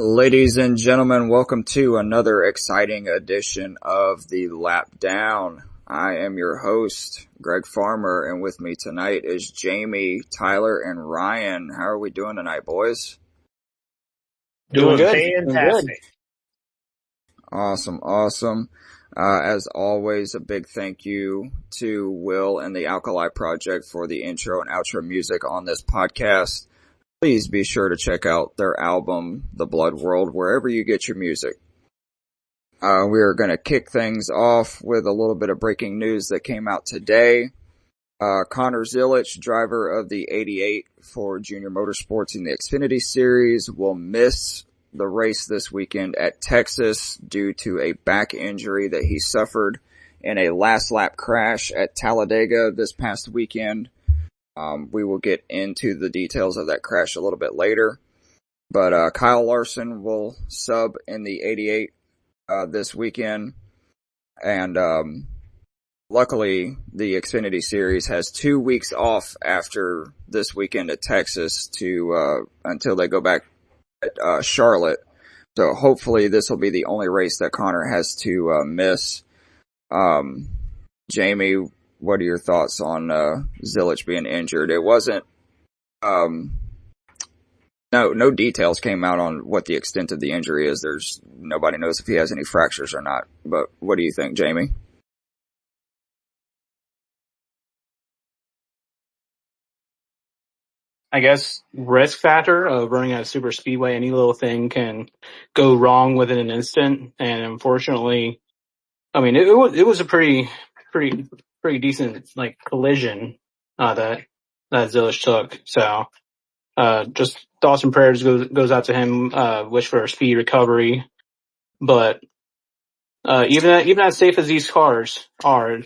Ladies and gentlemen, welcome to another exciting edition of the Lap Down. I am your host, Greg Farmer, and with me tonight is Jamie, Tyler, and Ryan. How are we doing tonight, boys? Doing good. Fantastic. Awesome. As always, a big thank you to Will and the Alkali Project for the intro and outro music on this podcast. Please be sure to check out their album, The Blood World, wherever you get your music. We are going to kick things off with a little bit of breaking news that came out today. Connor Zilisch, driver of the 88 for Junior Motorsports in the Xfinity Series, will miss the race this weekend at Texas due to a back injury that he suffered in a last lap crash at Talladega this past weekend. We will get into the details of that crash a little bit later. But Kyle Larson will sub in the 88 this weekend. And luckily, the Xfinity Series has 2 weeks off after this weekend at Texas until they go back at Charlotte. So hopefully this will be the only race that Connor has to miss. Jamie, what are your thoughts on Zilisch being injured? It wasn't no details came out on what the extent of the injury is. Nobody knows if he has any fractures or not. But what do you think, Jamie? I guess risk factor of running at a super speedway, any little thing can go wrong within an instant. And unfortunately, I mean, it was a pretty decent collision that Zilisch took. So just thoughts and prayers goes out to him. Wish for a speedy recovery. But even as safe as these cars are,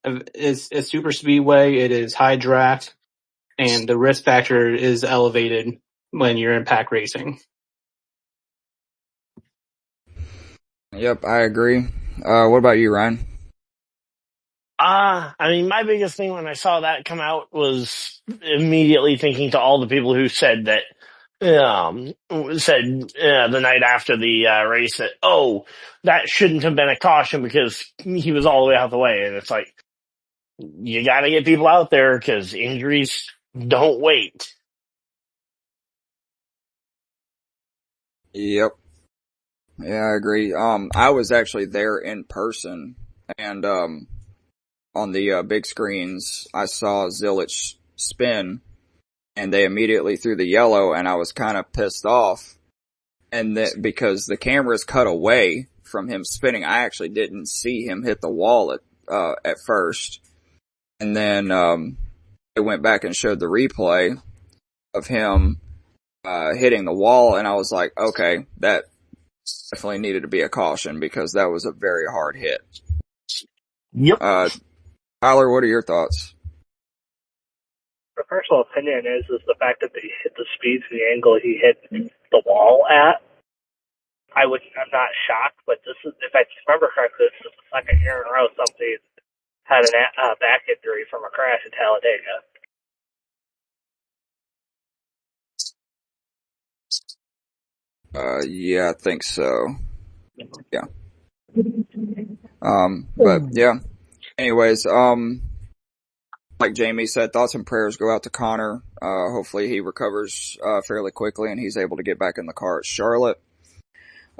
it's super speedway. It is high draft, and the risk factor is elevated when you're in pack racing. Yep, I agree. What about you, Ryan? I mean, my biggest thing when I saw that come out was immediately thinking to all the people who said that, the night after the race that, that shouldn't have been a caution because he was all the way out the way. And it's like, you gotta get people out there because injuries don't wait. Yep. Yeah, I agree. I was actually there in person, and on the big screens, I saw Zilisch spin, and they immediately threw the yellow, and I was kind of pissed off. And because the cameras cut away from him spinning, I actually didn't see him hit the wall at first. And then they went back and showed the replay of him hitting the wall, and I was like, okay, that definitely needed to be a caution because that was a very hard hit. Yep. Tyler, what are your thoughts? My personal opinion is the fact that he hit the speeds and the angle he hit the wall at. I'm not shocked, but this is, if I remember correctly, this is the second year in a row somebody had a back injury from a crash at Talladega. Yeah, I think so. Yeah. But yeah. Anyways, like Jamie said, thoughts and prayers go out to Connor. Hopefully he recovers fairly quickly and he's able to get back in the car at Charlotte.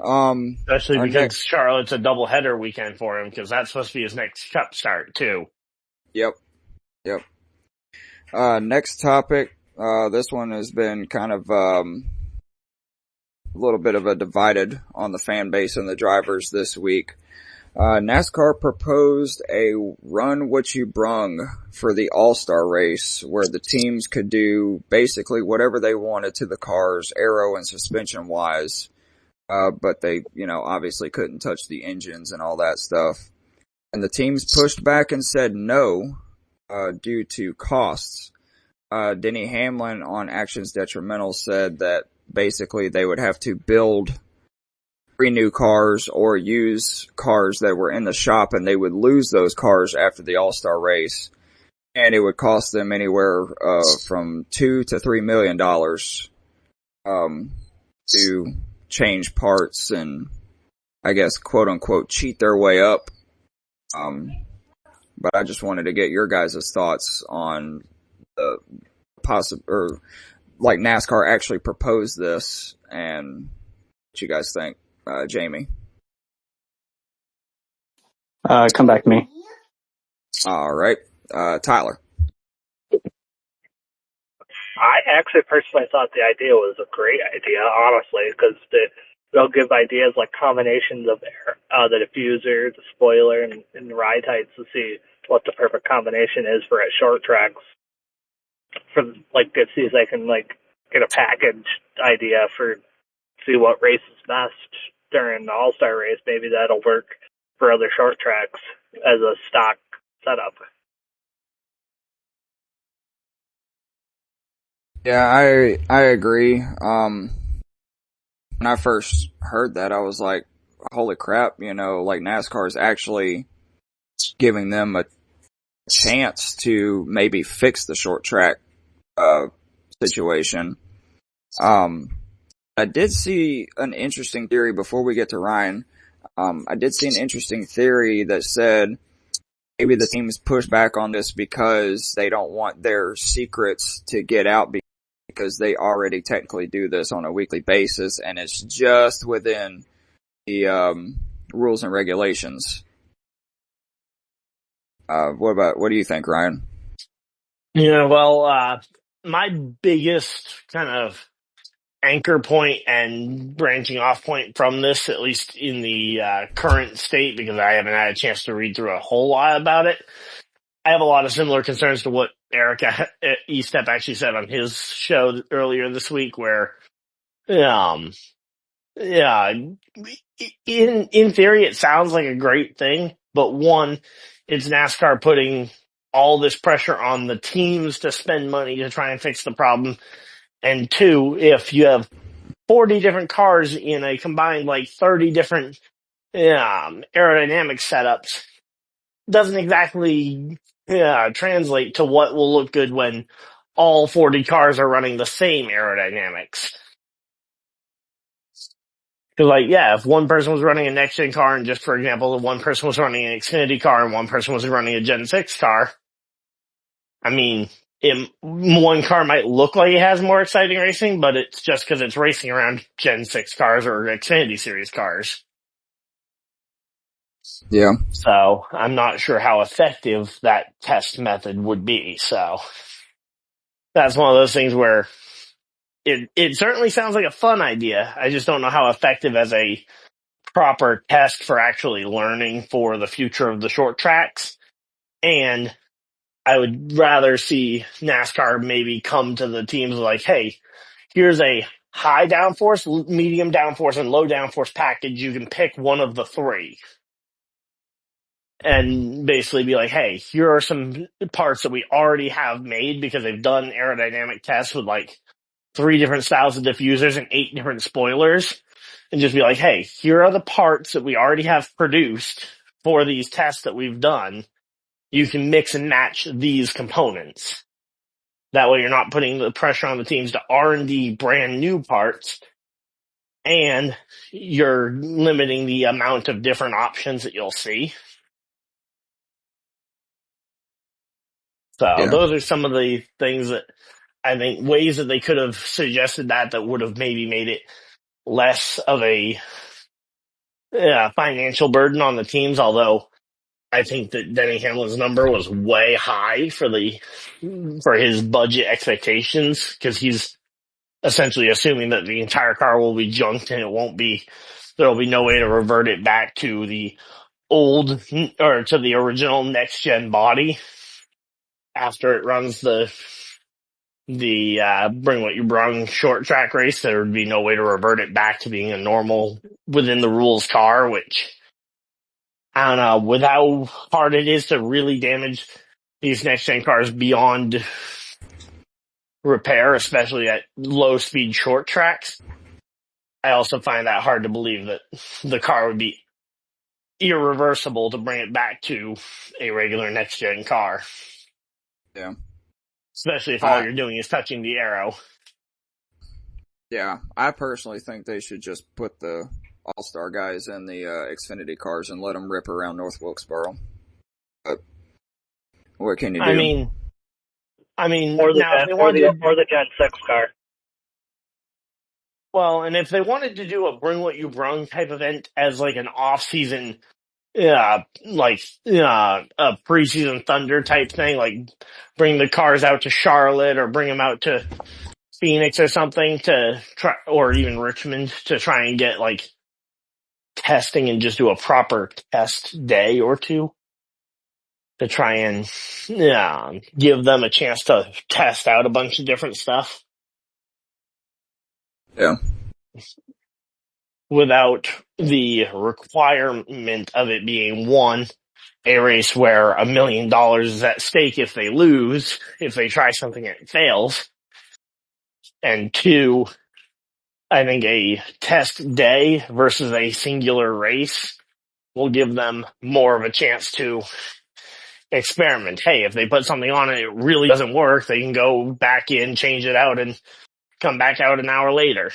Especially because Charlotte's a doubleheader weekend for him because that's supposed to be his next Cup start too. Yep. Next topic. This one has been kind of a little bit of a divided on the fan base and the drivers this week. NASCAR proposed a run what you brung for the All-Star race where the teams could do basically whatever they wanted to the cars, aero and suspension wise. But they, obviously couldn't touch the engines and all that stuff. And the teams pushed back and said no, due to costs. Denny Hamlin on Actions Detrimental said that basically they would have to build 3 new cars or use cars that were in the shop and they would lose those cars after the All-Star race. And it would cost them anywhere, from $2 to $3 million. to change parts and, I guess, quote unquote, cheat their way up. But I just wanted to get your guys' thoughts on the or like NASCAR actually proposed this and what you guys think. Jamie. Come back to me. All right. Tyler. I actually personally thought the idea was a great idea, honestly, because they'll give ideas like combinations of the diffuser, the spoiler, and the ride heights to see what the perfect combination is for at short tracks. For like to see if they can like get a package idea for see what race is best during the All-Star race. Maybe that'll work for other short tracks as a stock setup. Yeah, I agree. When I first heard that, I was like, holy crap, like NASCAR is actually giving them a chance to maybe fix the short track, situation. I did see an interesting theory before we get to Ryan. I did see an interesting theory that said maybe the teams push back on this because they don't want their secrets to get out because they already technically do this on a weekly basis and it's just within the rules and regulations. What do you think, Ryan? Yeah, well, my biggest kind of anchor point and branching off point from this, at least in the current state, because I haven't had a chance to read through a whole lot about it, I have a lot of similar concerns to what Eric Estep actually said on his show earlier this week, where, yeah, in theory, it sounds like a great thing, but one, it's NASCAR putting all this pressure on the teams to spend money to try and fix the problem. And two, if you have 40 different cars in a combined like 30 different aerodynamic setups, doesn't exactly translate to what will look good when all 40 cars are running the same aerodynamics. Because, like, yeah, if one person was running a next-gen car and just, for example, one person was running an Xfinity car and one person was running a Gen 6 car, I mean, one car might look like it has more exciting racing, but it's just because it's racing around Gen 6 cars or Xfinity Series cars. Yeah. So I'm not sure how effective that test method would be. So that's one of those things where it certainly sounds like a fun idea. I just don't know how effective as a proper test for actually learning for the future of the short tracks. And I would rather see NASCAR maybe come to the teams like, hey, here's a high downforce, medium downforce, and low downforce package. You can pick one of the three. And basically be like, hey, here are some parts that we already have made because they've done aerodynamic tests with like 3 different styles of diffusers and 8 different spoilers. And just be like, hey, here are the parts that we already have produced for these tests that we've done. You can mix and match these components. That way you're not putting the pressure on the teams to R&D brand new parts, and you're limiting the amount of different options that you'll see. So those are some of the things that I think ways that they could have suggested that would have maybe made it less of a financial burden on the teams. Although I think that Denny Hamlin's number was way high for his budget expectations, because he's essentially assuming that the entire car will be junked and there'll be no way to revert it back to the old or to the original next gen body after it runs the bring what you brung short track race. There would be no way to revert it back to being a normal within the rules car, which I don't know, with how hard it is to really damage these next gen cars beyond repair, especially at low speed short tracks. I also find that hard to believe that the car would be irreversible to bring it back to a regular next gen car. Yeah. Especially if all you're doing is touching the aero. Yeah, I personally think they should just put the all-star guys in the Xfinity cars and let them rip around North Wilkesboro. But what can you I do? mean, Or the now if they wanted to, or the Gen 6 car. well, and if they wanted to do a bring what you brung type event as like an off-season, a preseason Thunder type thing, like bring the cars out to Charlotte or bring them out to Phoenix or something to try, or even Richmond to try and get like testing and just do a proper test day or two to try and give them a chance to test out a bunch of different stuff Yeah, without the requirement of it being one, a race where $1 million is at stake if they lose, if they try something and it fails, and two, I think a test day versus a singular race will give them more of a chance to experiment. Hey, if they put something on and it really doesn't work, they can go back in, change it out, and come back out an hour later.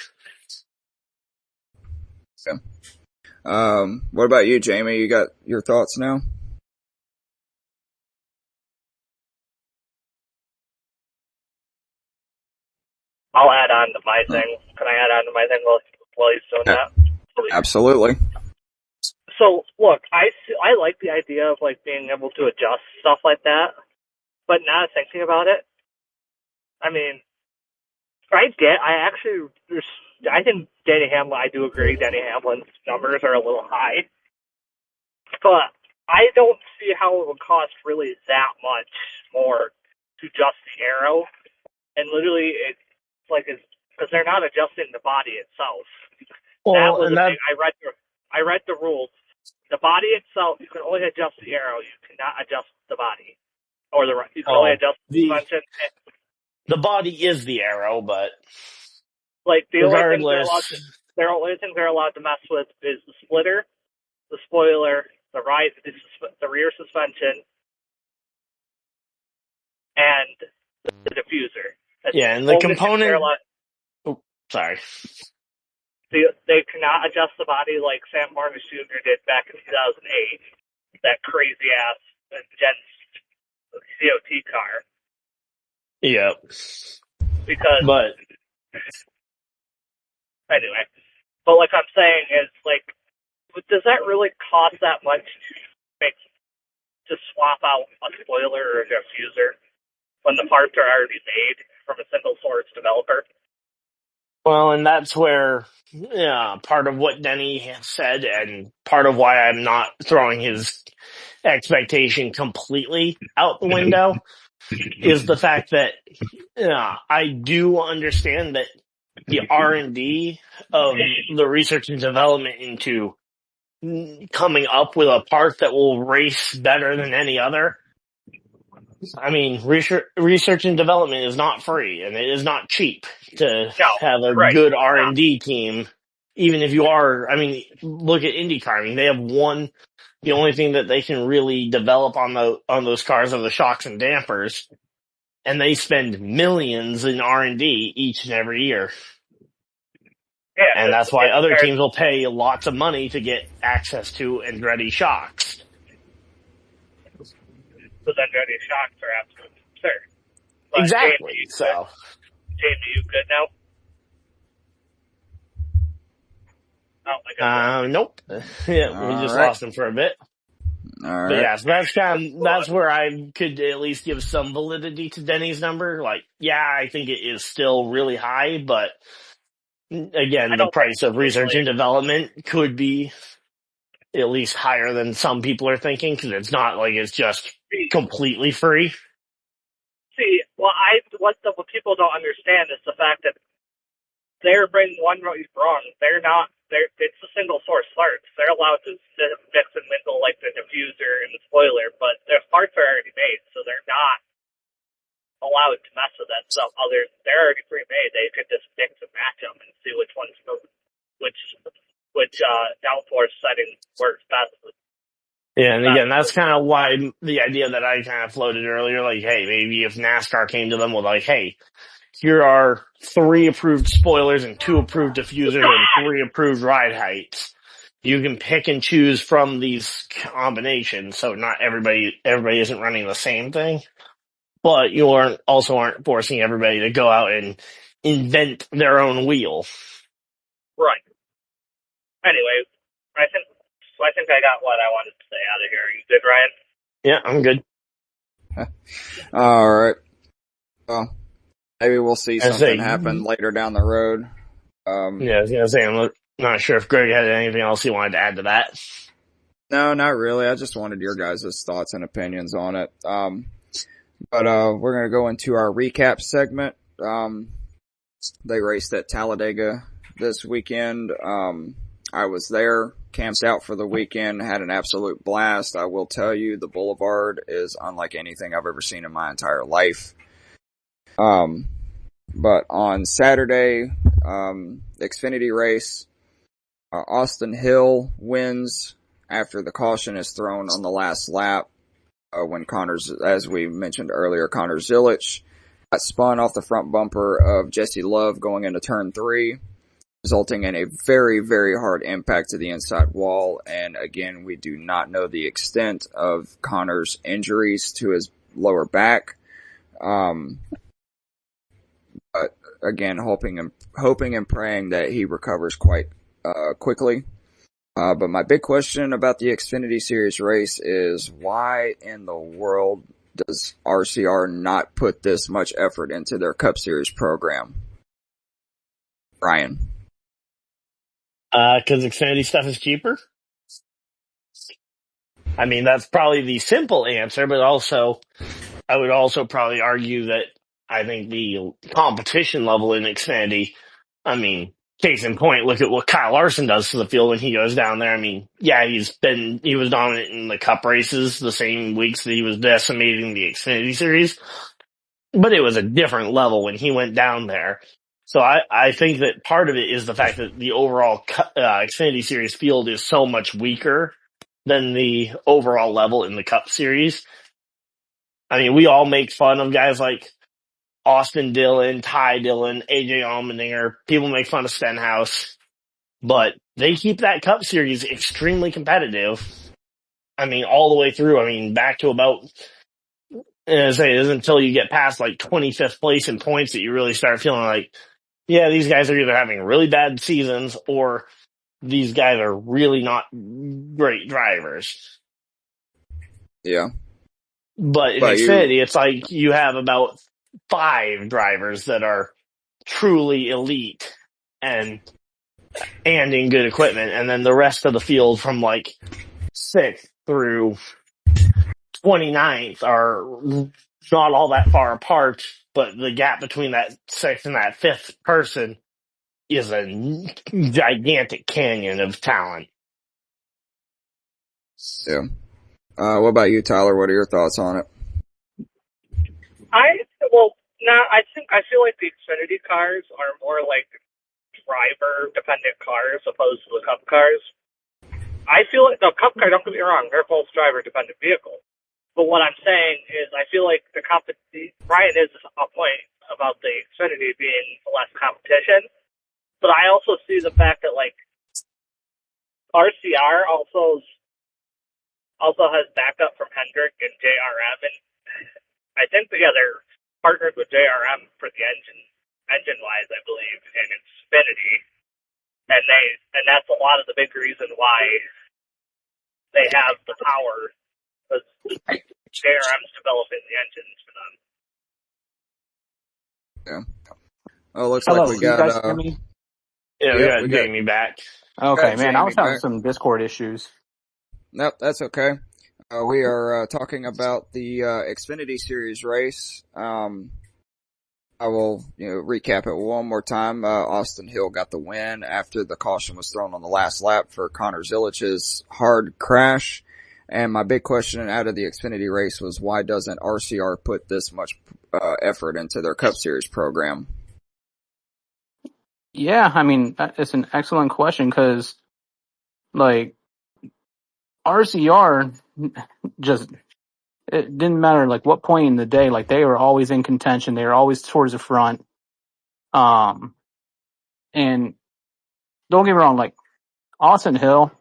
What about you, Jamie? You got your thoughts now? I'll add on to my thing. Can I add on to my thing while he's doing that? Absolutely. So, look, I like the idea of, like, being able to adjust stuff like that, but now thinking about it, I mean, I think Danny Hamlin, I do agree Danny Hamlin's numbers are a little high, but I don't see how it would cost really that much more to adjust the arrow, and literally, because they're not adjusting the body itself. Well, I read the rules. The body itself, you can only adjust the arrow. You cannot adjust the body, you can only adjust the suspension. The body is the arrow, but Like the regardless, only things they're allowed to mess with is the splitter, the spoiler, the rear suspension, and the diffuser. and the component. Sorry. They cannot adjust the body like Sam Marcus Jr. did back in 2008. That crazy ass Gen COT car. Yep. Anyway, but like I'm saying is like, does that really cost that much to swap out a spoiler or a diffuser when the parts are already made from a single source developer? Well, and that's where part of what Denny said, and part of why I'm not throwing his expectation completely out the window, is the fact that I do understand that the R&D of the research and development into coming up with a part that will race better than any other. I mean, research and development is not free, and it is not cheap to have a good R&D team. Even if you are, I mean, look at IndyCar. I mean, they have the only thing that they can really develop on those cars are the shocks and dampers, and they spend millions in R&D each and every year. Yeah, and that's why other teams will pay lots of money to get access to Andretti shocks. Because Andretti shocks are absolutely absurd. But Exactly. Jamie, you good now? Oh, I guess nope. Yeah, we just lost him for a bit. All right. But yeah, so that's where I could at least give some validity to Denny's number. Like, yeah, I think it is still really high, but again, the price of research and development could be at least higher than some people are thinking, because it's not like it's just completely free. See, what people don't understand is the fact that they're bringing one what you've wrong. It's a single source parts. They're allowed to mix and mingle like the diffuser and the spoiler, but their parts are already made, so they're not allowed to mess with that stuff. They're already pre-made. They could just mix and match them and see which downforce setting works best. Yeah, and again, that's kind of why the idea that I kind of floated earlier, like, hey, maybe if NASCAR came to them with like, hey, here are 3 approved spoilers and 2 approved diffusers and 3 approved ride heights. You can pick and choose from these combinations, so not everybody isn't running the same thing. But you aren't forcing everybody to go out and invent their own wheel. Right. Anyway, I think I got what I wanted to say out of here. You good, Ryan? Yeah, I'm good. All right. Well, maybe we'll see something happen later down the road. Yeah, I was gonna say, I'm not sure if Greg had anything else he wanted to add to that. No, not really. I just wanted your guys' thoughts and opinions on it. But we're gonna go into our recap segment. They raced at Talladega this weekend. I was there, camped out for the weekend, had an absolute blast. I will tell you, the Boulevard is unlike anything I've ever seen in my entire life. But on Saturday, the Xfinity race, Austin Hill wins after the caution is thrown on the last lap. When as we mentioned earlier, Connor Zilisch got spun off the front bumper of Jesse Love going into turn 3, resulting in a very, very hard impact to the inside wall. And again, we do not know the extent of Connor's injuries to his lower back. But again, hoping and praying that he recovers quite quickly. But my big question about the Xfinity Series race is, why in the world does RCR not put this much effort into their Cup Series program? Ryan? 'Cause Xfinity stuff is cheaper? I mean, that's probably the simple answer, but also, I would also probably argue that I think the competition level in Xfinity, I mean, case in point, look at what Kyle Larson does to the field when he goes down there. I mean, yeah, he was dominant in the Cup races the same weeks that he was decimating the Xfinity Series, but it was a different level when he went down there. So I think that part of it is the fact that the overall Xfinity Series field is so much weaker than the overall level in the Cup Series. I mean, we all make fun of guys like Austin Dillon, Ty Dillon, AJ Allmendinger. People make fun of Stenhouse, but they keep that Cup Series extremely competitive. I mean, all the way through. I mean, back to about, as I say, it isn't until you get past like 25th place in points that you really start feeling like, yeah, these guys are either having really bad seasons or these guys are really not great drivers. Yeah. But in Xfinity, it's like you have about 5 drivers that are truly elite and in good equipment, and then the rest of the field from like 6th through 29th are not all that far apart, but the gap between that 6th and that 5th person is a gigantic canyon of talent. Yeah. What about you, Tyler? What are your thoughts on it? I feel like the Xfinity cars are more like driver-dependent cars opposed to the Cup cars. I feel like the Cup car, don't get me wrong, they're both driver-dependent vehicles. But what I'm saying is I feel like Ryan is a point about the Xfinity being less competition, but I also see the fact that, like, RCR also has backup from Hendrick and JRM, and I think they're partnered with JRM for the engine-wise, I believe, in Xfinity, and that's a lot of the big reason why they have the power, because JRM's developing the engines for them. Yeah. Oh, looks like we got. You guys hear me? Yeah, we got Jamie back. Okay, man, I was having some Discord issues. Nope, that's okay. We are talking about the Xfinity Series race. I will recap it one more time. Austin Hill got the win after the caution was thrown on the last lap for Connor Zilich's hard crash. And my big question out of the Xfinity race was, why doesn't RCR put this much effort into their Cup Series program? Yeah, I mean, it's an excellent question because, like, RCR just, it didn't matter, like, what point in the day, like, they were always in contention. They were always towards the front. And don't get me wrong, like Austin Hill,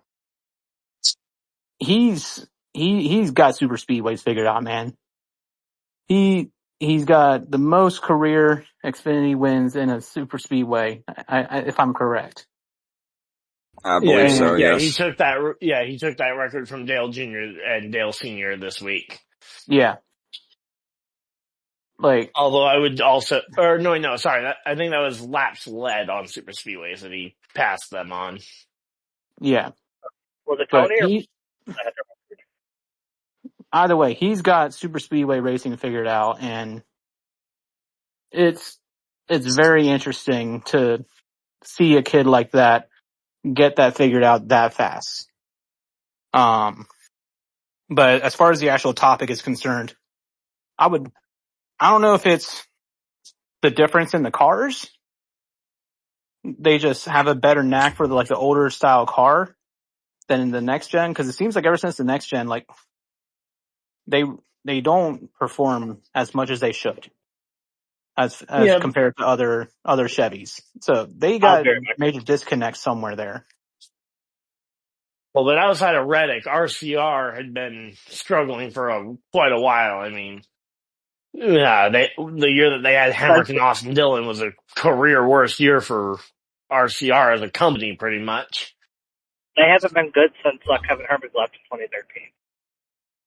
he's got super speedways figured out, man. He's got the most career Xfinity wins in a super speedway, if I'm correct. I believe so. Yeah, Yes. he took that record from Dale Jr. and Dale Sr. this week. Yeah. Like, although I would also, or no, sorry, I think that was laps led on super speedways that he passed them on. Yeah. Was it But Tony either way, he's got super speedway racing figured out, and it's very interesting to see a kid like that get that figured out that fast. But as far as the actual topic is concerned, I don't know if it's the difference in the cars. They just have a better knack for the older style car than in the next gen, because it seems like ever since the next gen, like they don't perform as much as they should as compared to other Chevys. So they got major disconnects somewhere there. Well, but outside of Reddick, RCR had been struggling for quite a while. I mean, yeah, the year that they had Henrik and Austin Dillon was a career worst year for RCR as a company, pretty much. They haven't been good since Kevin Herman left in 2013.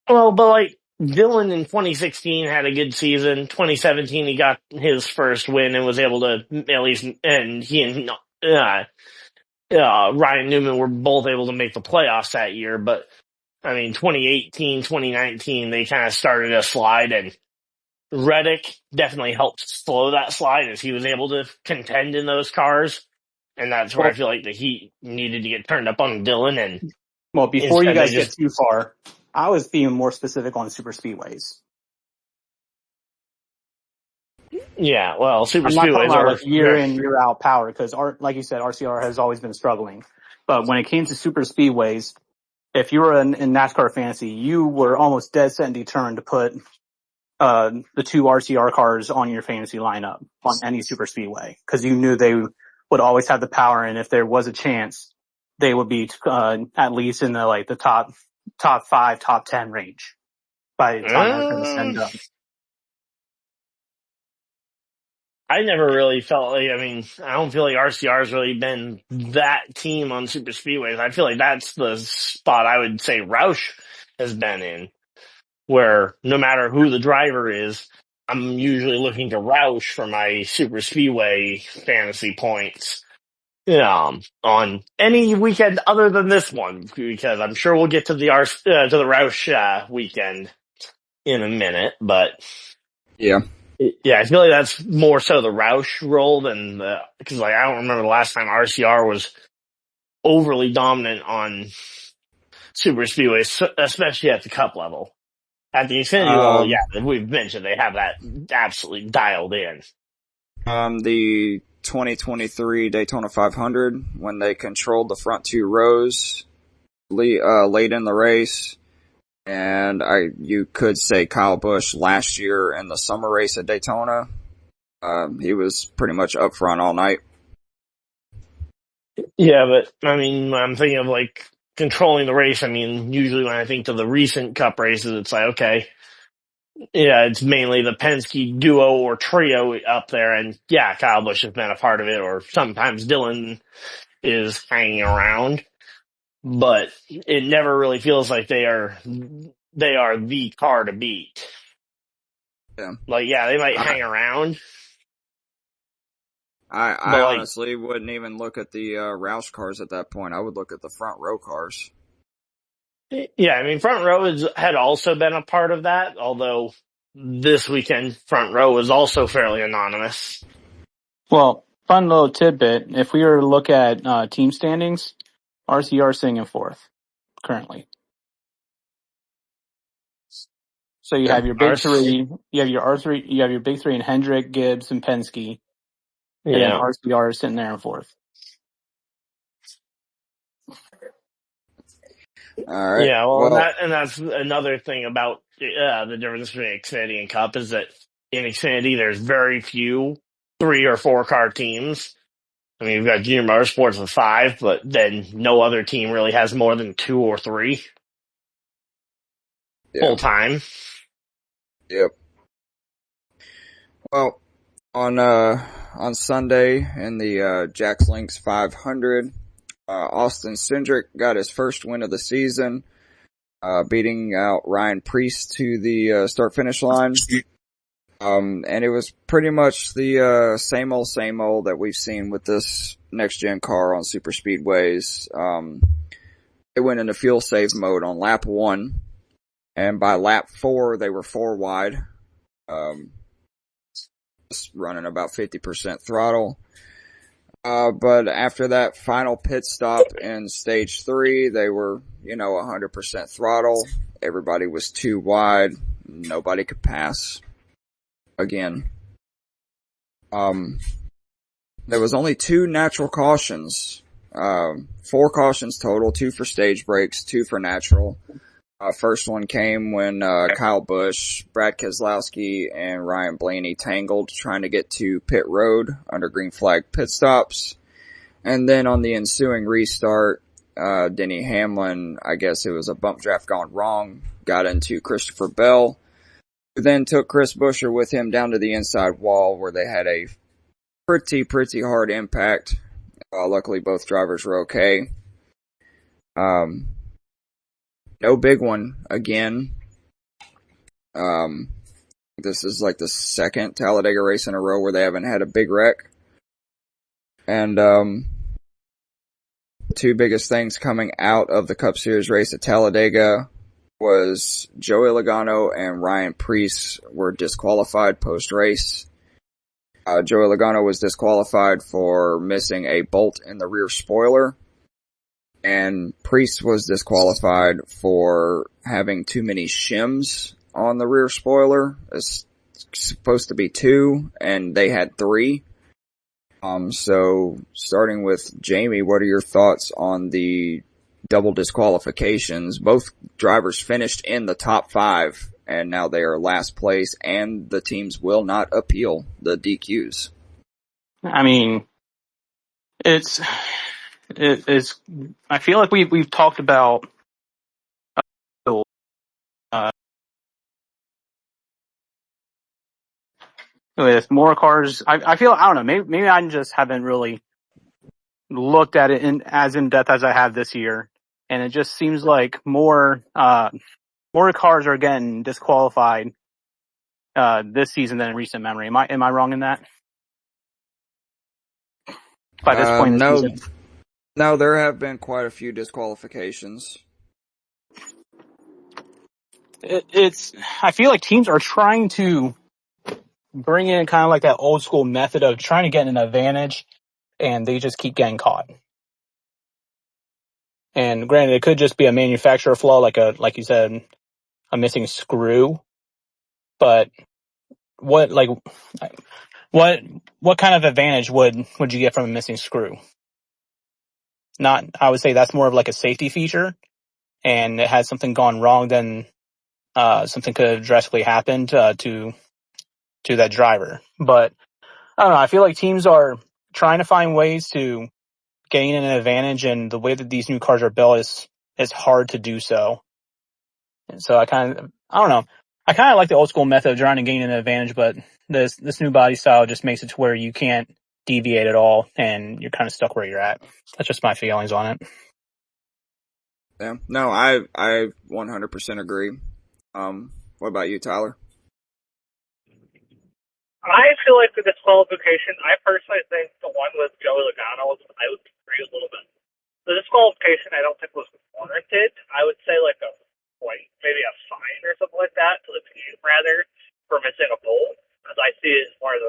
Well, but Dillon in 2016 had a good season. 2017 he got his first win and was able to at least, and he and Ryan Newman were both able to make the playoffs that year. But I mean, 2018, 2019 they kind of started a slide, and Reddick definitely helped slow that slide as he was able to contend in those cars. And that's where I feel like the heat needed to get turned up on Dillon. And well, before you guys get too far, I was being more specific on super speedways. Yeah, well, super I'm speedways not are year in, year out power, because like you said, RCR has always been struggling. But when it came to super speedways, if you were in NASCAR fantasy, you were almost dead set and determined to put the two RCR cars on your fantasy lineup on any super speedway, because you knew they would always have the power, and if there was a chance, they would be at least in the top 5, top 10 range by the time everything's said and done. I never really felt I don't feel like RCR has really been that team on super speedways. I feel like that's the spot I would say Roush has been in, where no matter who the driver is, I'm usually looking to Roush for my super speedway fantasy points. On any weekend other than this one, because I'm sure we'll get to the Roush weekend in a minute, but yeah, I feel like that's more so the Roush role than because I don't remember the last time RCR was overly dominant on super speedways, especially at the Cup level. At the Xfinity level, yeah, we've mentioned they have that absolutely dialed in. The 2023 Daytona 500, when they controlled the front two rows late in the race, and you could say Kyle Busch last year in the summer race at Daytona, he was pretty much up front all night. Yeah, but when I'm thinking of controlling the race, usually when I think to the recent Cup races, it's okay. Yeah, it's mainly the Penske duo or trio up there, and yeah, Kyle Busch has been a part of it, or sometimes Dillon is hanging around, but it never really feels like they are the car to beat. Yeah, they might hang around. I honestly wouldn't even look at the Roush cars at that point. I would look at the front row cars. Yeah, front row had also been a part of that, although this weekend front row was also fairly anonymous. Well, fun little tidbit, if we were to look at team standings, RCR sitting in 4th currently. So you have your big three, you have your big three in Hendrick, Gibbs, and Penske. And then RCR is sitting there in 4th. All right. Yeah, well, and that's another thing about the difference between Xfinity and Cup is that in Xfinity there's very few 3 or 4 car teams. I mean, you've got Junior Motorsports with 5, but then no other team really has more than 2 or 3 full time. Yep. Well, on Sunday in the Jax Links 500, Austin Cindric got his first win of the season, beating out Ryan Preece to the start finish line. And it was pretty much the same old that we've seen with this next gen car on super speedways. They went into fuel save mode on lap 1, and by lap 4 they were 4 wide, running about 50% throttle. But after that final pit stop in stage 3, they were, 100% throttle. Everybody was 2 wide. Nobody could pass again. There was only 2 natural cautions, 4 cautions total, 2 for stage breaks, 2 for natural. First one came when Kyle Busch, Brad Keselowski, and Ryan Blaney tangled trying to get to pit road under green flag pit stops. And then on the ensuing restart, Denny Hamlin, I guess it was a bump draft gone wrong, got into Christopher Bell, who then took Chris Buescher with him down to the inside wall where they had a pretty hard impact. Luckily both drivers were okay. No big one again. This is like the second Talladega race in a row where they haven't had a big wreck. And 2 biggest things coming out of the Cup Series race at Talladega was Joey Logano and Ryan Preece were disqualified post-race. Joey Logano was disqualified for missing a bolt in the rear spoiler, and Preece was disqualified for having too many shims on the rear spoiler. It's supposed to be 2, and they had 3. So starting with Jamie, what are your thoughts on the double disqualifications? Both drivers finished in the top 5, and now they are last place, and the teams will not appeal the DQs. I mean, it's I feel like we've talked about with more cars. I feel, I don't know, maybe I just haven't really looked at it as in depth as I have this year, and it just seems like more cars are getting disqualified this season than in recent memory. Am I wrong in that? By this point in the season? No, there have been quite a few disqualifications. I feel like teams are trying to bring in kind of like that old school method of trying to get an advantage, and they just keep getting caught. And granted, it could just be a manufacturer flaw, like you said, a missing screw. But what kind of advantage would you get from a missing screw? I would say that's more of like a safety feature, and it had something gone wrong, then something could have drastically happened to that driver. But I don't know. I feel like teams are trying to find ways to gain an advantage, and the way that these new cars are built is hard to do so. And so I don't know. I kind of like the old school method of trying to gain an advantage, but this new body style just makes it to where you can't deviate at all, and you're kind of stuck where you're at. That's just my feelings on it. Yeah, no, I 100% agree. What about you, Tyler? I feel like the disqualification, I personally think the one with Joey Logano, I would agree a little bit. The disqualification I don't think was warranted. I would say like maybe a fine or something like that to the team rather for missing a bolt. Because I see it as more of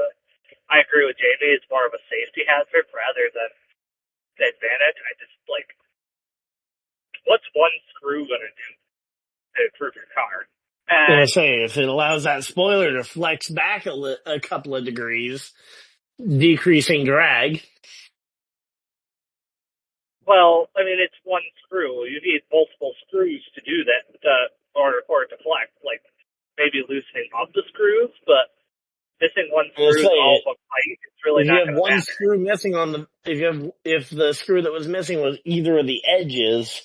I agree with Jamie, it's more of a safety hazard rather than the advantage. I just what's one screw going to do to improve your car? I say, if it allows that spoiler to flex back a couple of degrees, decreasing drag. Well, I mean, it's one screw. You need multiple screws to do that, or to flex. Like maybe loosening up the screws, but missing one screw all of a pipe really if you not have going to one matter. screw missing on the if the screw that was missing was either of the edges,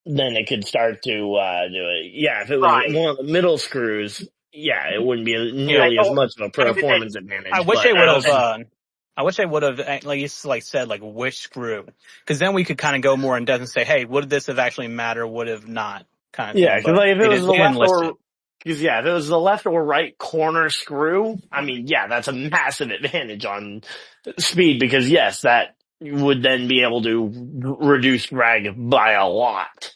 then it could start to do it. Yeah, if it was Right. one of the middle screws, yeah, it wouldn't be Yeah. nearly as much of a performance I advantage. wish But they I would don't have. think. I wish they would have said like which screw, because then we could kind of go more in depth and say, hey, would this have actually mattered? Would have not, kind of Yeah, thing. because But like if it was the they didn't left list it. or because yeah, if it was the left or right corner screw, I mean, yeah, that's a massive advantage on speed because yes, that would then be able to reduce drag by a lot.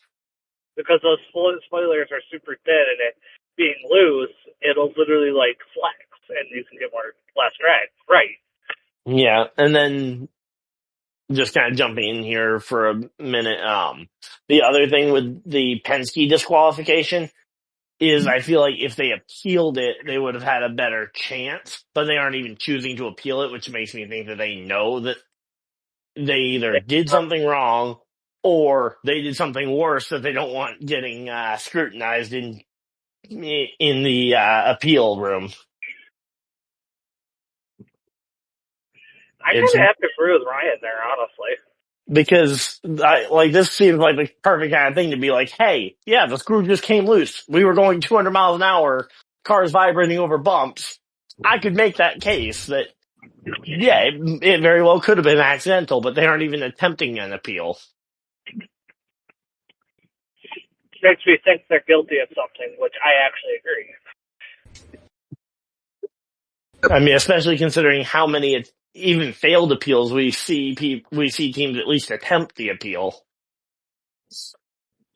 Because those spoilers are super thin, and it being loose, it'll literally like flex, and you can get less drag. Right. Yeah, and then just kind of jumping in here for a minute. The other thing with the Penske disqualification is I feel like if they appealed it, they would have had a better chance, but they aren't even choosing to appeal it, which makes me think that they know that they either did something wrong or they did something worse that they don't want getting scrutinized in the appeal room. I It's kind of have to agree with Ryan there, honestly. because this seems like the perfect kind of thing to be like, hey, yeah, the screw just came loose. We were going 200 miles an hour, cars vibrating over bumps. I could make that case that, yeah, it very well could have been accidental, but they aren't even attempting an appeal. Makes me think they're guilty of something, which I actually agree. I mean, especially considering how many even failed appeals we see teams at least attempt the appeal. It's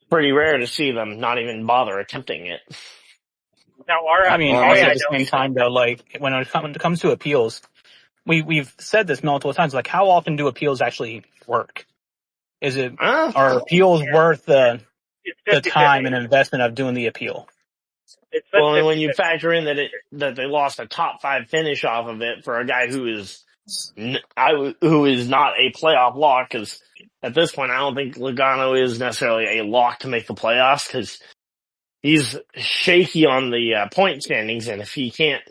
pretty rare to see them not even bother attempting it. Now, I mean, Well, I also mean, at the same time though, like when it comes to appeals, we've said this multiple times. Like, how often do appeals actually work? Are appeals worth the it's time 50-50. and investment of doing the appeal? It's been Well, and when you 50-50. factor in that they lost a top 5 finish off of it for a guy who is not a playoff lock, because at this point I don't think Logano is necessarily a lock to make the playoffs because he's shaky on the point standings, and if he can't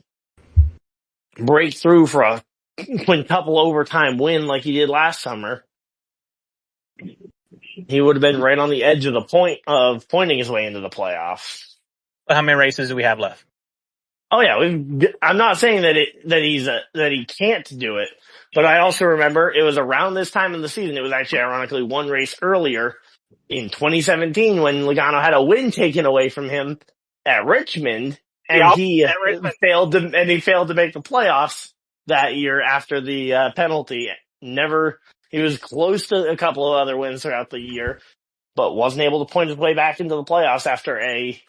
break through for a quintuple overtime win like he did last summer, he would have been right on the edge of pointing his way into the playoffs. But how many races do we have left? Oh yeah, I'm not saying that he can't do it, but I also remember it was around this time in the season. It was actually ironically one race earlier in 2017 when Logano had a win taken away from him at Richmond, and he failed to make the playoffs that year after the penalty. He was close to a couple of other wins throughout the year, but wasn't able to point his way back into the playoffs after a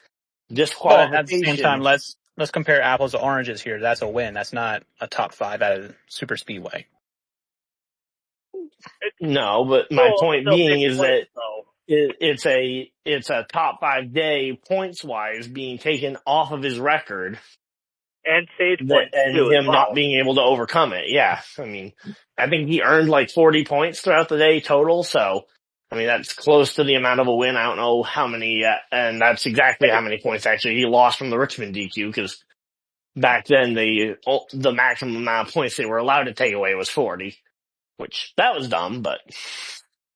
disqualification. But at the same time, let's compare apples to oranges here. That's a win. That's not a top 5 at a super speedway. No, but my point being is that it's a top 5 day points wise being taken off of his record and stage points and him not being able to overcome it. Yeah, I mean, I think he earned like 40 points throughout the day total. So, I mean, that's close to the amount of a win. I don't know how many, and that's exactly how many points actually he lost from the Richmond DQ, because back then the maximum amount of points they were allowed to take away was 40, which that was dumb, but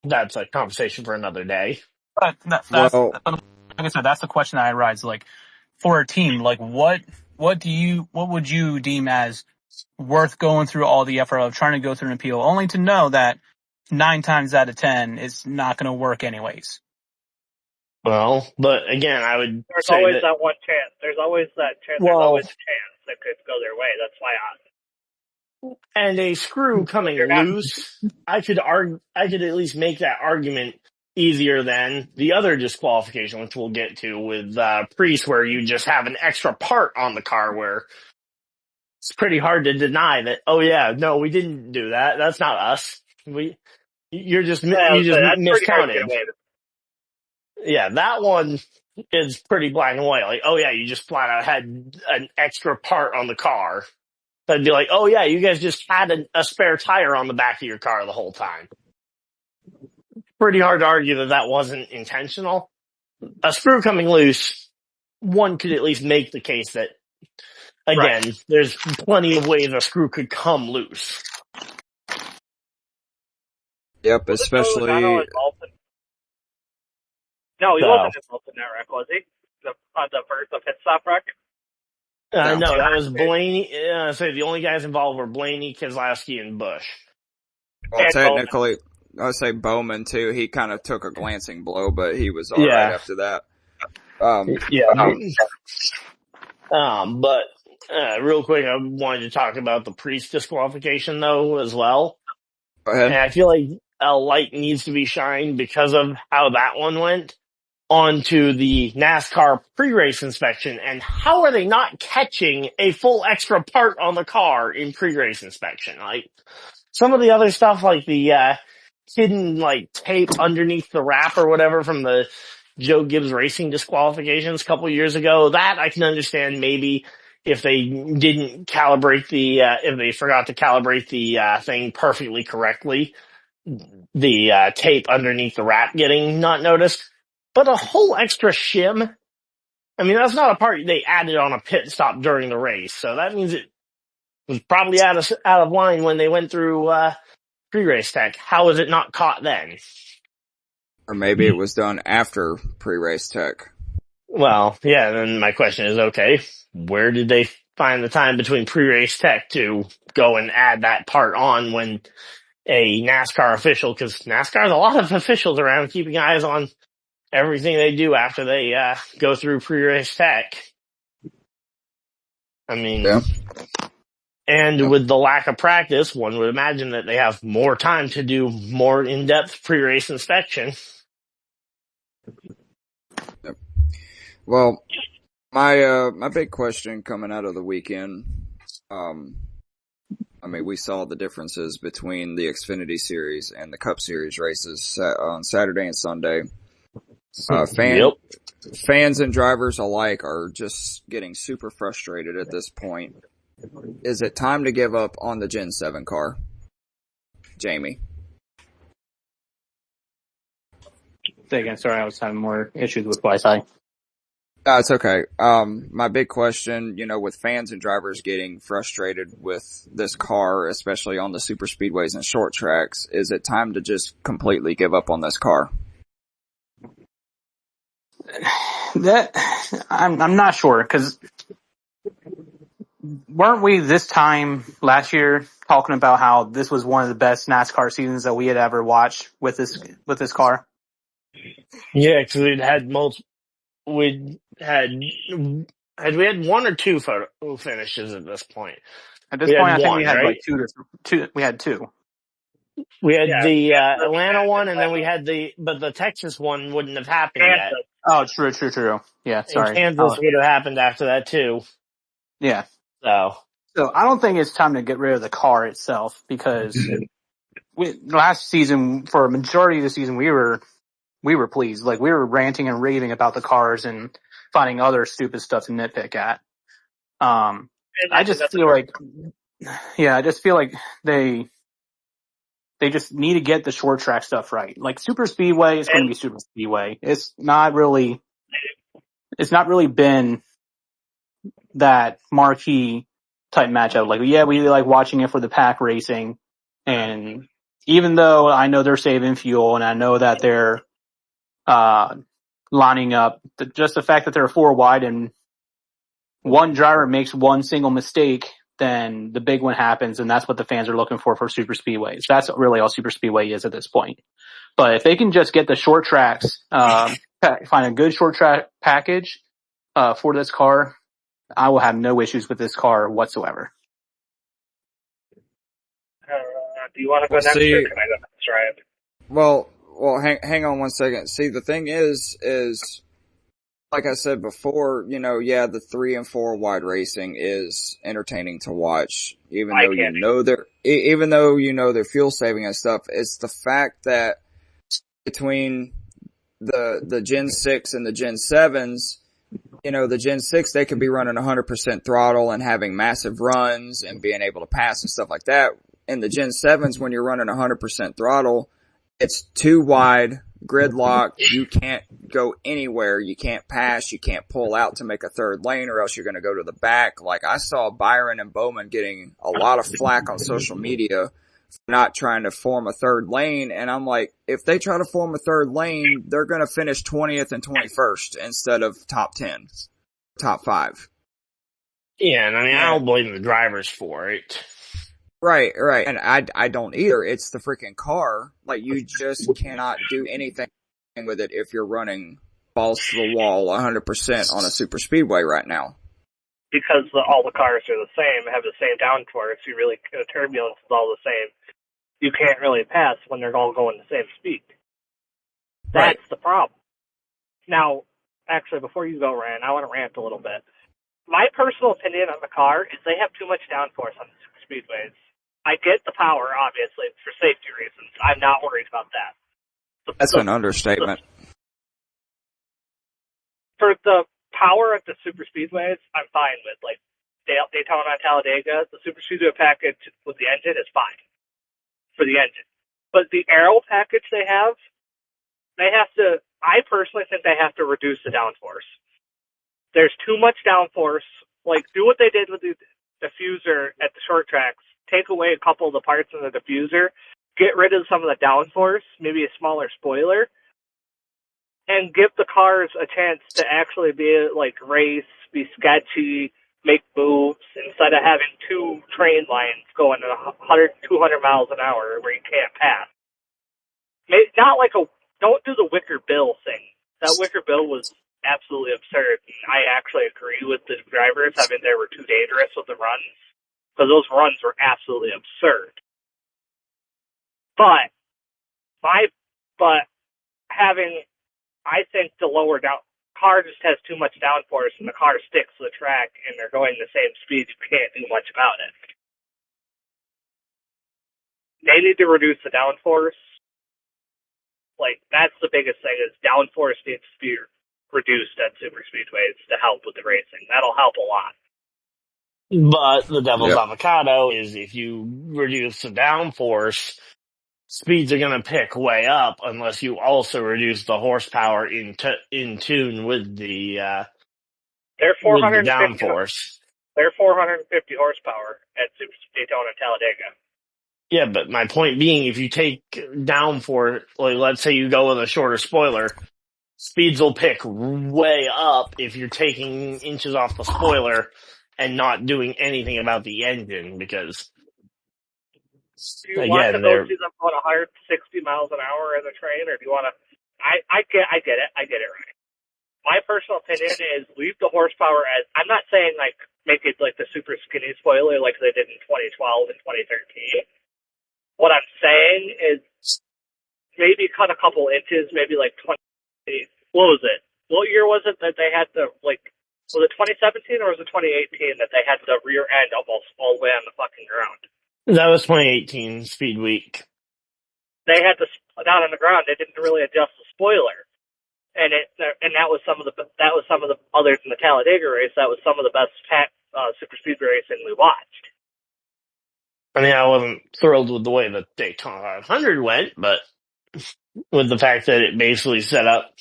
that's a conversation for another day. But like I said, that's the question I rise. Like, for a team, like what would you deem as worth going through all the effort of trying to go through an appeal, only to know that 9 times out of 10 it's not going to work anyways? Well, but again, I would There's say always that one chance. There's always that chance. There's always a chance that could go their way. That's why and a screw coming loose, I could at least make that argument easier than the other disqualification, which we'll get to with Priest, where you just have an extra part on the car, where it's pretty hard to deny that. Oh yeah, no, we didn't do that. That's not us. You just miscounted. Yeah, that one is pretty black and white. Like, oh yeah, you just flat out had an extra part on the car. I'd be like, oh yeah, you guys just had a spare tire on the back of your car the whole time. Pretty hard to argue that wasn't intentional. A screw coming loose, one could at least make the case that, again, there's plenty of ways a screw could come loose. Yep, especially. No, he wasn't involved in that wreck, was he? The pit stop wreck? No, that was Blaney. So the only guys involved were Blaney, Keselowski, and Bush. Well, And technically, I'd say Bowman too. He kind of took a glancing blow, but he was all right after that. But real quick, I wanted to talk about the Priest disqualification though as well. Go ahead. And I feel like a light needs to be shined because of how that one went onto the NASCAR pre-race inspection, and how are they not catching a full extra part on the car in pre-race inspection? Like some of the other stuff, like the hidden like tape underneath the wrap or whatever from the Joe Gibbs Racing disqualifications a couple years ago, that I can understand maybe if they didn't calibrate if they forgot to calibrate the thing perfectly correctly, the tape underneath the wrap getting not noticed. But a whole extra shim, I mean, that's not a part they added on a pit stop during the race. So that means it was probably out of line when they went through pre-race tech. How was it not caught then? Or maybe it was done after pre-race tech. Well, yeah, then my question is, okay, where did they find the time between pre-race tech to go and add that part on when a NASCAR official, because NASCAR's a lot of officials around keeping eyes on everything they do after they go through pre-race tech. I mean, and with the lack of practice, one would imagine that they have more time to do more in-depth pre-race inspection. Yep. Well, my big question coming out of the weekend, I mean, we saw the differences between the Xfinity Series and the Cup Series races on Saturday and Sunday. Fans and drivers alike are just getting super frustrated at this point. Is it time to give up on the Gen 7 car? Jamie. Say again, sorry, I was having more issues with Wi-Fi. It's okay. My big question, with fans and drivers getting frustrated with this car, especially on the super speedways and short tracks, is it time to just completely give up on this car? That I'm not sure, because weren't we this time last year talking about how this was one of the best NASCAR seasons that we had ever watched with this car? Yeah, because we had one or two photo finishes at this point. At this point, I think we had like two. We had two. We had the Atlanta one, and then we had but the Texas one wouldn't have happened yet. Oh, true. Yeah, sorry. And Kansas would have happened after that too. Yeah. So I don't think it's time to get rid of the car itself, because last season, for a majority of the season, we were pleased. Like, we were ranting and raving about the cars and finding other stupid stuff to nitpick at. I just feel like they just need to get the short track stuff right. Like, super speedway is going to be super speedway. It's not really been that marquee type matchup. Like, yeah, we like watching it for the pack racing. And even though I know they're saving fuel and I know that they're, lining up, just the fact that they're 4 wide and one driver makes one single mistake, then the big one happens, and that's what the fans are looking for super speedways. That's really all super speedway is at this point. But if they can just get the short tracks, find a good short track package for this car, I will have no issues with this car whatsoever. Do you want to go next, or can I go next, Ryan? Well, hang on one second. See, the thing is like I said before, the 3 and 4 wide racing is entertaining to watch, even though they're fuel saving and stuff. It's the fact that between the Gen 6 and the Gen 7s, the Gen 6, they could be running 100% throttle and having massive runs and being able to pass and stuff like that. In the Gen 7s, when you're running 100% throttle, it's 2 wide gridlock. You can't go anywhere. You can't pass. You can't pull out to make a third lane, or else you're going to go to the back. Like, I saw Byron and Bowman getting a lot of flack on social media for not trying to form a third lane. And I'm like, if they try to form a third lane, they're going to finish 20th and 21st instead of top 10, top 5. Yeah, and I mean, I don't blame the drivers for it. Right. And I don't either. It's the freaking car. Like, you just cannot do anything with it if you're running balls to the wall 100% on a super speedway right now. Because all the cars are the same, have the same downforce, the turbulence is all the same. You can't really pass when they're all going the same speed. That's the problem. Now, actually, before you go, Ryan, I want to rant a little bit. My personal opinion on the car is they have too much downforce on the super speedways. I get the power, obviously, for safety reasons. I'm not worried about that. That's an understatement. For the power of the super speedways, I'm fine with. Like Daytona and Talladega, the super speedway package with the engine is fine for the engine. But the aero package they have to, I personally think they have to reduce the downforce. There's too much downforce. Like, do what they did with the diffuser at the short tracks. Take away a couple of the parts in the diffuser, get rid of some of the downforce, maybe a smaller spoiler, and give the cars a chance to actually be like race, be sketchy, make moves, instead of having two train lines going at 100, 200 miles an hour where you can't pass. Don't do the Wicker Bill thing. That Wicker Bill was absolutely absurd. I actually agree with the drivers. I mean, they were too dangerous with the runs. Because those runs were absolutely absurd. But I think the lower down car just has too much downforce, and the car sticks to the track, and they're going the same speed. You can't do much about it. They need to reduce the downforce. Like, that's the biggest thing, is downforce needs to be reduced at super speedways to help with the racing. That'll help a lot. But the devil's avocado is if you reduce the downforce, speeds are going to pick way up unless you also reduce the horsepower in tune with the downforce. They're 450 horsepower at Daytona and Talladega. Yeah, but my point being, if you take downforce, like let's say you go with a shorter spoiler, speeds will pick way up if you're taking inches off the spoiler and not doing anything about the engine, because do you want to go see them going 160 miles an hour in the train, or do you want to? I get it, right? My personal opinion is leave the horsepower as. I'm not saying like make it like the super skinny spoiler like they did in 2012 and 2013. What I'm saying is maybe cut a couple inches, maybe like 20. What was it? What year was it that they had the like? Was it 2017 or was it 2018 that they had the rear end almost all the way on the fucking ground? That was 2018 Speed Week. They had the down on the ground. They didn't really adjust the spoiler, and that was some of the other than the Talladega race. That was some of the best super speed racing we watched. I mean, I wasn't thrilled with the way the Daytona 500 went, but with the fact that it basically set up.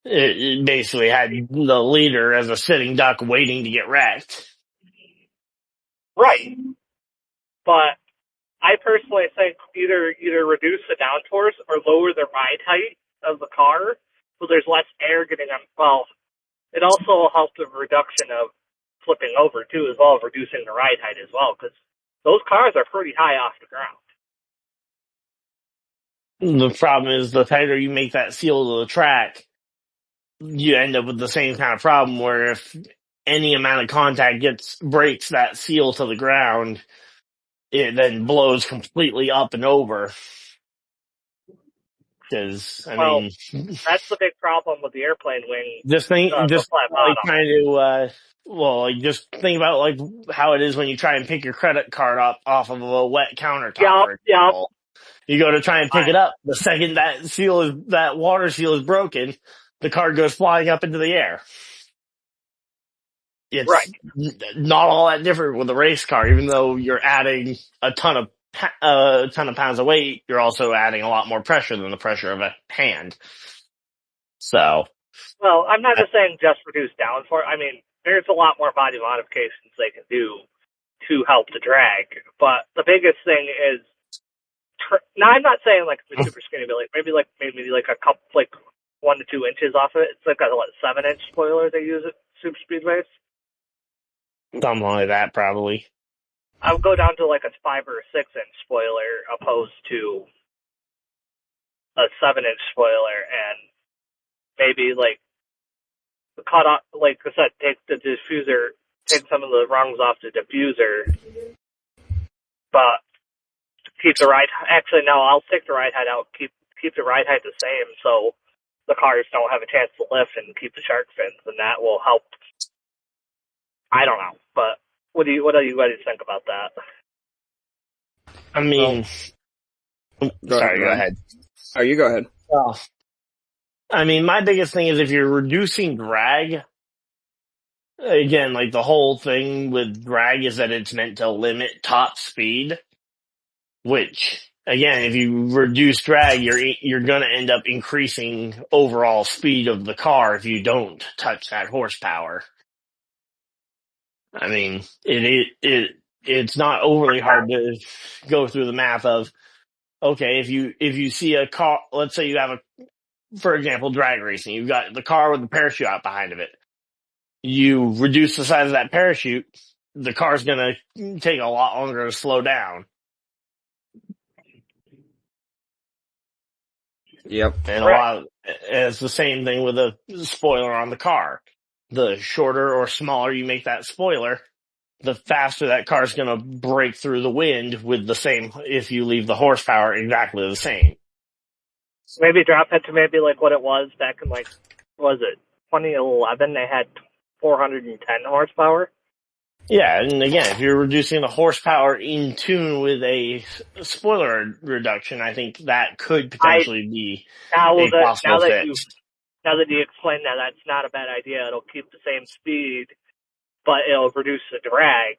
It basically had the leader as a sitting duck waiting to get wrecked. Right. But I personally think either reduce the downforce or lower the ride height of the car so there's less air getting on. Well, it also helps the reduction of flipping over, too, as well as reducing the ride height as well, because those cars are pretty high off the ground. The problem is the tighter you make that seal to the track, you end up with the same kind of problem where if any amount of contact breaks that seal to the ground, it then blows completely up and over. Because mean, that's the big problem with the airplane wing. Just think about like how it is when you try and pick your credit card up off of a wet countertop. Yep. You go to try and pick it up. The second that water seal is broken, the card goes flying up into the air. It's not all that different with a race car, even though you're adding a ton of a ton of pounds of weight, you're also adding a lot more pressure than the pressure of a hand. So. Well, I'm not just saying just reduce downforce. I mean, there's a lot more body modifications they can do to help the drag. But the biggest thing is, now I'm not saying like the super skinny, but maybe a couple, like 1 to 2 inches off of it. It's like a 7-inch spoiler they use at super speedways. Something like that, probably. I would go down to like a 5 or a 6-inch spoiler opposed to a 7-inch spoiler, and maybe like cut off, like I said, take the diffuser, take some of the rungs off the diffuser, but keep the ride. Actually, no, I'll take the ride height out. Keep the ride height the same, so the cars don't have a chance to lift, and keep the shark fins, and that will help. I don't know, but what do you guys think about that? I mean, go ahead. Oh, you go ahead. Well, I mean, my biggest thing is if you're reducing drag, again, like the whole thing with drag is that it's meant to limit top speed, which, again, if you reduce drag, you're gonna end up increasing overall speed of the car if you don't touch that horsepower. I mean, it's not overly hard to go through the math of, okay, if you see a car, let's say you have for example, drag racing, you've got the car with the parachute out behind of it. You reduce the size of that parachute, the car's gonna take a lot longer to slow down. Yep. And it's the same thing with a spoiler on the car. The shorter or smaller you make that spoiler, the faster that car's gonna break through the wind with the same, if you leave the horsepower exactly the same. Maybe drop it to maybe like what it was back in like, what was it, 2011? They had 410 horsepower. Yeah, and again, if you're reducing the horsepower in tune with a spoiler reduction, I think that could potentially be a possible fix. Now that you explained that, that's not a bad idea. It'll keep the same speed, but it'll reduce the drag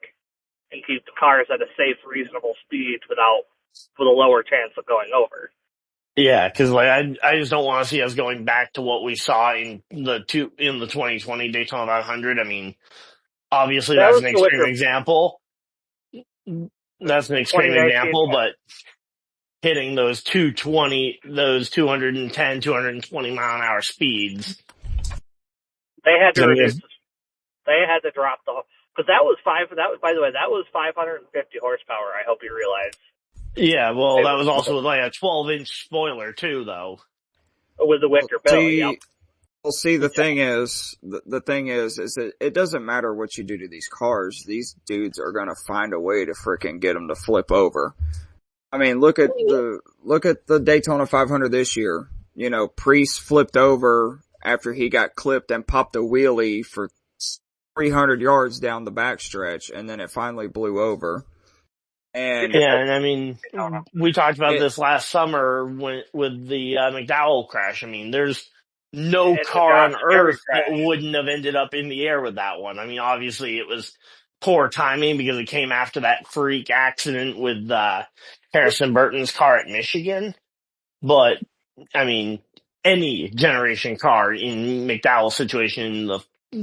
and keep the cars at a safe, reasonable speed with a lower chance of going over. Yeah, because like I just don't want to see us going back to what we saw in the 2020 Daytona 500. I mean, obviously that's an extreme example. That's an extreme example, but hitting those 210, 220 mile an hour speeds. They had to reduce. They had to drop because that was 550 horsepower. I hope you realize. Yeah, well, that was also like a 12-inch spoiler too, though. With the wicker bill. Yep. Well, see, the thing is that it doesn't matter what you do to these cars. These dudes are gonna find a way to frickin' get them to flip over. I mean, look at the Daytona 500 this year. You know, Priest flipped over after he got clipped and popped a wheelie for 300 yards down the backstretch, and then it finally blew over. And I mean, we talked about this last summer with the McDowell crash. I mean, there's no car on earth that wouldn't have ended up in the air with that one. I mean, obviously it was poor timing because it came after that freak accident with Harrison Burton's car at Michigan. But, I mean, any generation car in McDowell's situation in the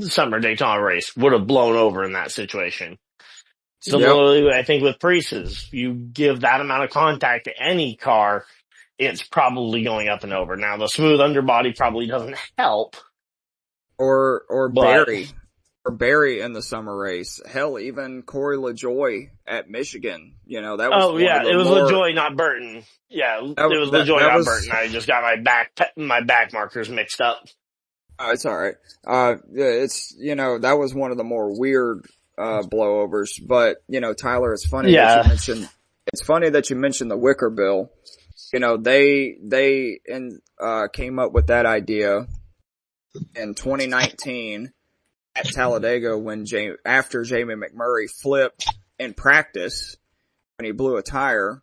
summer Daytona race would have blown over in that situation. Similarly, I think with Priest's, you give that amount of contact to any car, it's probably going up and over. Now, the smooth underbody probably doesn't help. Or Barry in the summer race. Hell, even Corey LaJoy at Michigan. You know, that was it was LaJoy, not Burton. Yeah, it was LaJoy, not Burton. I just got my back markers mixed up. It's all right. It's, you know, that was one of the more weird blowovers. But, you know, Tyler, it's funny that you mentioned the wicker bill. You know, they came up with that idea in 2019 at Talladega after Jamie McMurray flipped in practice when he blew a tire,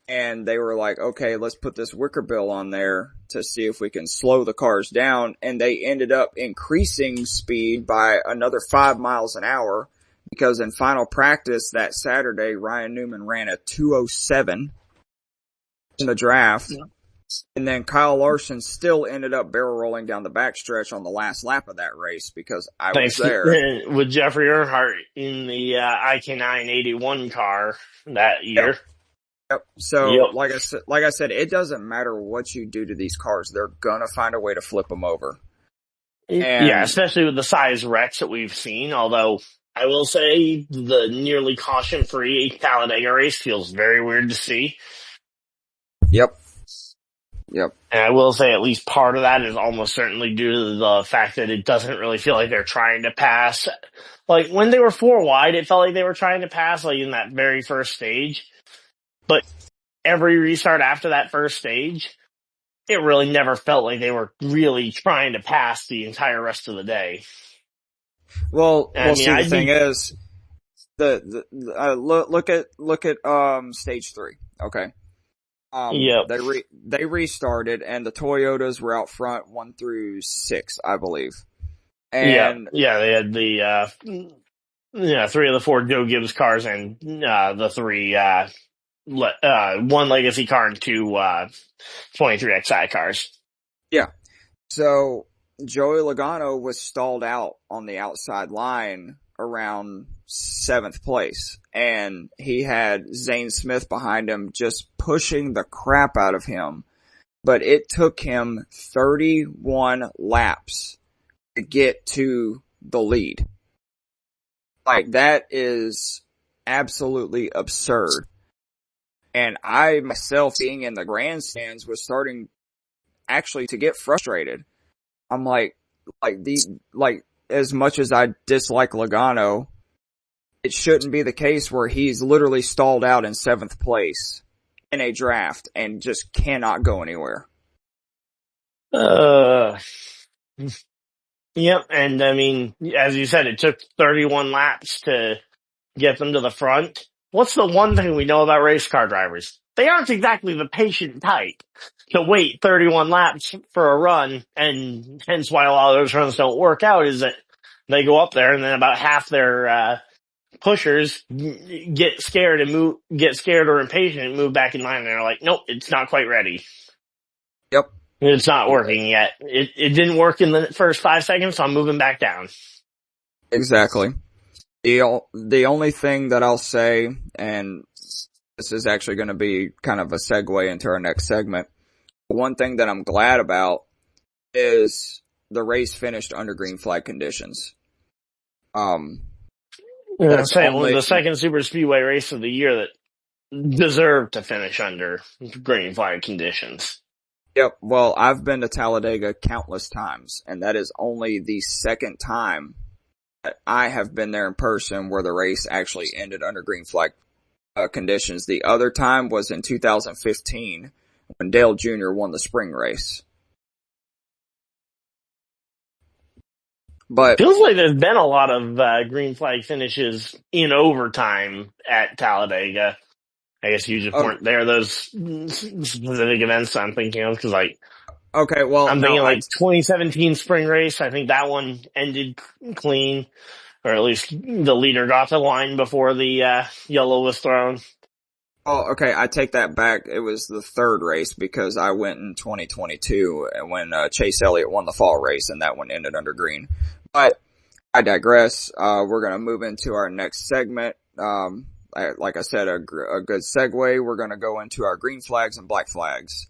and they were like, okay, let's put this wicker bill on there to see if we can slow the cars down, and they ended up increasing speed by another 5 miles an hour because in final practice that Saturday, Ryan Newman ran a 2:07 in the draft. Yeah. And then Kyle Larson still ended up barrel rolling down the backstretch on the last lap of that race because I was there. With Jeffrey Earnhardt in the IK9 81 car that year. Yep. So, like I said, it doesn't matter what you do to these cars; they're gonna find a way to flip them over. Yeah, especially with the size wrecks that we've seen. Although I will say the nearly caution-free Talladega race feels very weird to see. Yep. And I will say at least part of that is almost certainly due to the fact that it doesn't really feel like they're trying to pass. Like when they were 4 wide, it felt like they were trying to pass, like in that very first stage. But every restart after that first stage, it really never felt like they were really trying to pass the entire rest of the day. Well, the thing is, look at stage 3. Okay. They restarted, and the Toyotas were out front 1 through 6, I believe. And they had the 3 of the 4 Joe Gibbs cars and the 3 1 legacy car and 2 23XI cars. Yeah. So Joey Logano was stalled out on the outside line around 7th place, and he had Zane Smith behind him just pushing the crap out of him. But it took him 31 laps to get to the lead. Like, that is absolutely absurd. And I myself, being in the grandstands, was starting actually to get frustrated. I'm like as much as I dislike Logano, it shouldn't be the case where he's literally stalled out in 7th place in a draft and just cannot go anywhere. Yep, and I mean, as you said, it took 31 laps to get them to the front. What's the one thing we know about race car drivers? They aren't exactly the patient type to wait 31 laps for a run, and hence why a lot of those runs don't work out, is that they go up there and then about half their pushers get scared or impatient and move back in line, and they're like, nope, it's not quite ready. Yep. It's not working yet. It didn't work in the first 5 seconds, so I'm moving back down. Exactly. The only thing that I'll say, and this is actually going to be kind of a segue into our next segment, one thing that I'm glad about is the race finished under green flag conditions. That's only the second super speedway race of the year that deserved to finish under green flag conditions. Yep. Well, I've been to Talladega countless times, and that is only the second time that I have been there in person where the race actually ended under green flag conditions. The other time was in 2015 when Dale Jr. won the spring race. But feels like there's been a lot of green flag finishes in overtime at Talladega. I guess you just weren't there those specific events I'm thinking of, because I'm thinking 2017 spring race. I think that one ended clean, or at least the leader got the line before the yellow was thrown. Oh, okay. I take that back. It was the third race because I went in 2022 when Chase Elliott won the fall race, and that one ended under green. But I digress. We're going to move into our next segment. Like I said, a good segue. We're going to go into our green flags and black flags.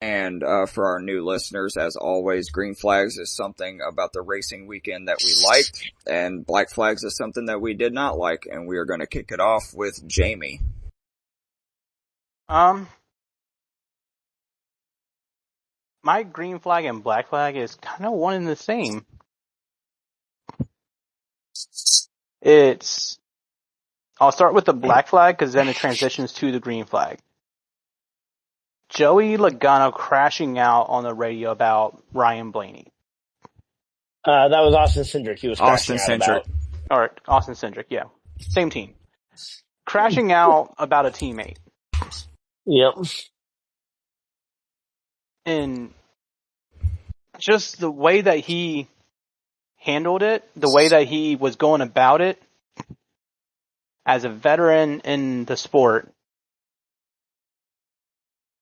And for our new listeners, as always, green flags is something about the racing weekend that we liked, and black flags is something that we did not like. And we are going to kick it off with Jamie. My green flag and black flag is kind of one and the same. I'll start with the black flag because then it transitions to the green flag. Joey Logano crashing out on the radio about Ryan Blaney. That was Austin Cindric. He was crashing out about. All right, Austin Cindric, yeah. Same team. Crashing out about a teammate. Yep. And just the way that he handled it, the way that he was going about it, As a veteran in the sport,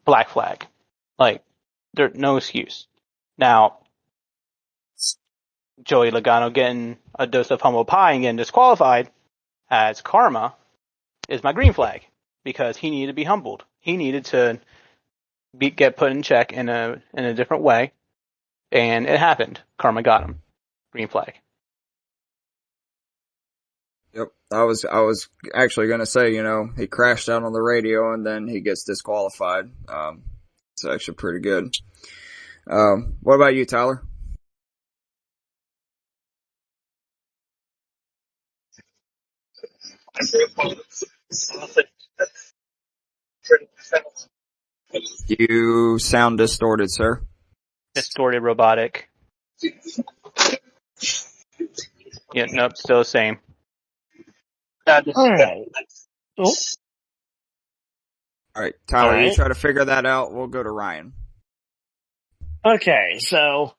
black flag. Like, there's no excuse. Now, Joey Logano getting a dose of humble pie and getting disqualified as karma is my green flag, because he needed to be humbled. He needed to get put in check in a different way, and it happened. Karma got him. Green flag. Yep. I was actually going to say, he crashed out on the radio and then he gets disqualified. It's actually pretty good. What about you, Tyler? You sound distorted, sir. Distorted, robotic. Yeah, nope, still the same. All right. Oh. All right, Tyler, All right. You try to figure that out. We'll go to Ryan. Okay, so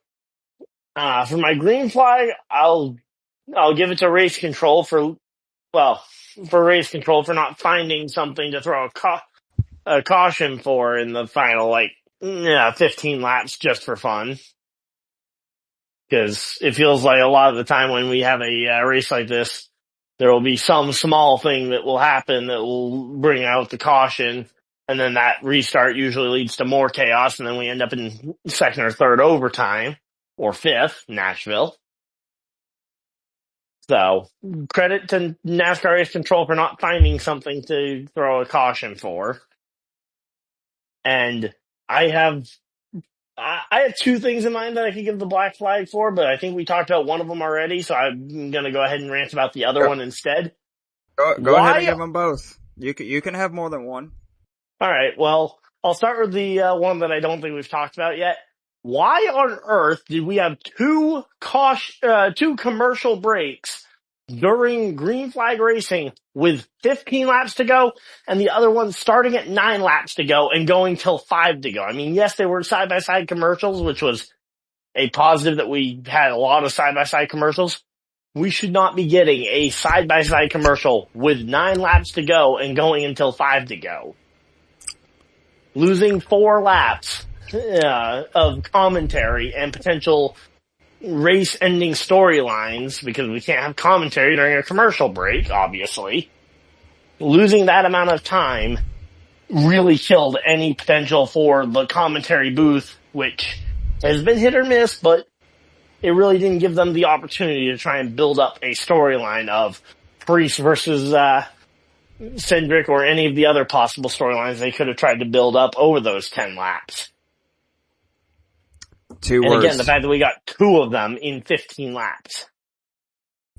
for my green flag, I'll give it to race control for race control for not finding something to throw a caution for in the final 15 laps just for fun. Because it feels like a lot of the time when we have a race like this, there will be some small thing that will happen that will bring out the caution, and then that restart usually leads to more chaos, and then we end up in second or third overtime, or fifth, Nashville. So, credit to NASCAR Race Control for not finding something to throw a caution for. And I have two things in mind that I could give the black flag for, but I think we talked about one of them already, so I'm going to go ahead and rant about the other one instead. Go ahead and give them both. You can have more than one. All right, well, I'll start with the one that I don't think we've talked about yet. Why on earth did we have two commercial breaks during green flag racing with 15 laps to go, and the other one starting at 9 laps to go and going till 5 to go? I mean, yes, they were side-by-side commercials, which was a positive that we had a lot of side-by-side commercials. We should not be getting a side-by-side commercial with 9 laps to go and going until 5 to go. Losing 4 laps of commentary and potential race-ending storylines, because we can't have commentary during a commercial break, obviously. Losing that amount of time really killed any potential for the commentary booth, which has been hit or miss, but it really didn't give them the opportunity to try and build up a storyline of Priest versus Cindric, or any of the other possible storylines they could have tried to build up over those 10 laps. Two and words. Again, the fact that we got 2 of them in 15 laps.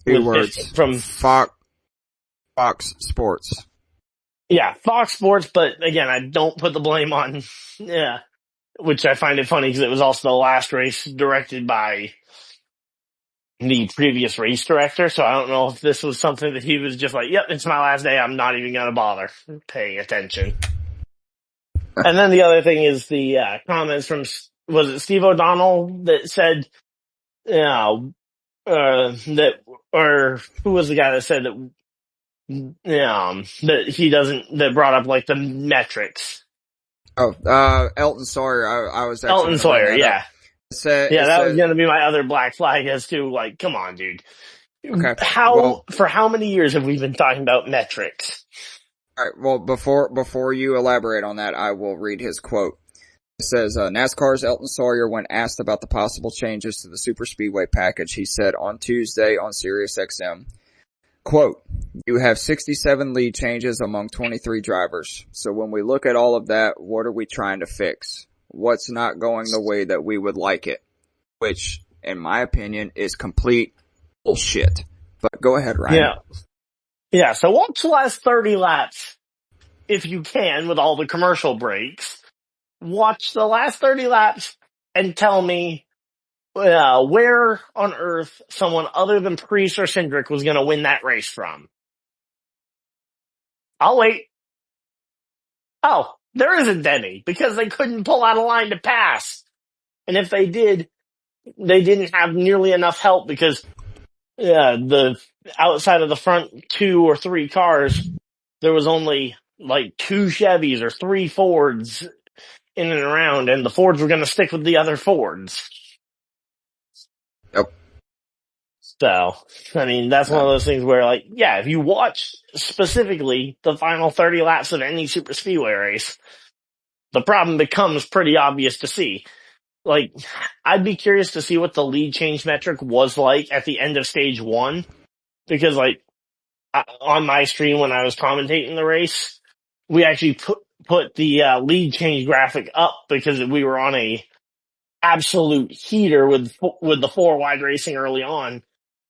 2 words. From Fox Sports. Yeah, Fox Sports, but again, I don't put the blame on, which I find it funny because it was also the last race directed by the previous race director, so I don't know if this was something that he was just like, yep, it's my last day, I'm not even gonna bother paying attention. And then the other thing is the comments from, was it Steve O'Donnell that said, or who was the guy that said that, that brought up like the metrics? Oh, Elton Sawyer. I was actually Elton Sawyer, yeah. That was gonna be my other black flag as to, like, come on, dude. Okay. For how many years have we been talking about metrics? All right. Well, before you elaborate on that, I will read his quote. It says, NASCAR's Elton Sawyer, when asked about the possible changes to the Super Speedway package, he said on Tuesday on SiriusXM, quote, "You have 67 lead changes among 23 drivers. So when we look at all of that, what are we trying to fix? What's not going the way that we would like it?" Which, in my opinion, is complete bullshit. But go ahead, Ryan. Yeah, so watch the last 30 laps, if you can, with all the commercial breaks. Watch the last 30 laps and tell me where on earth someone other than Priest or Cindric was going to win that race from. I'll wait. Oh, there isn't any, because they couldn't pull out a line to pass. And if they did, they didn't have nearly enough help, because the outside of the front 2 or 3 cars, there was only like 2 Chevys or 3 Fords in and around, and the Fords were going to stick with the other Fords. Yep. So, I mean, that's one of those things where, like, yeah, if you watch specifically the final 30 laps of any super speedway race, the problem becomes pretty obvious to see. Like, I'd be curious to see what the lead change metric was like at the end of stage 1, because, like, on my stream when I was commentating the race, we actually put the lead change graphic up because we were on a absolute heater with the 4 wide racing early on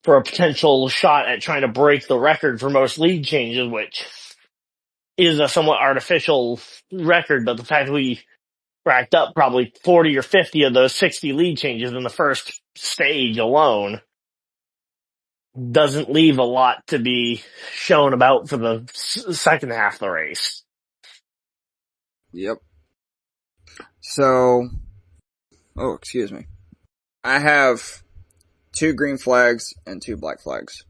for a potential shot at trying to break the record for most lead changes, which is a somewhat artificial record, but the fact that we racked up probably 40 or 50 of those 60 lead changes in the first stage alone doesn't leave a lot to be shown about for the second half of the race. Yep. So, excuse me. I have 2 green flags and 2 black flags.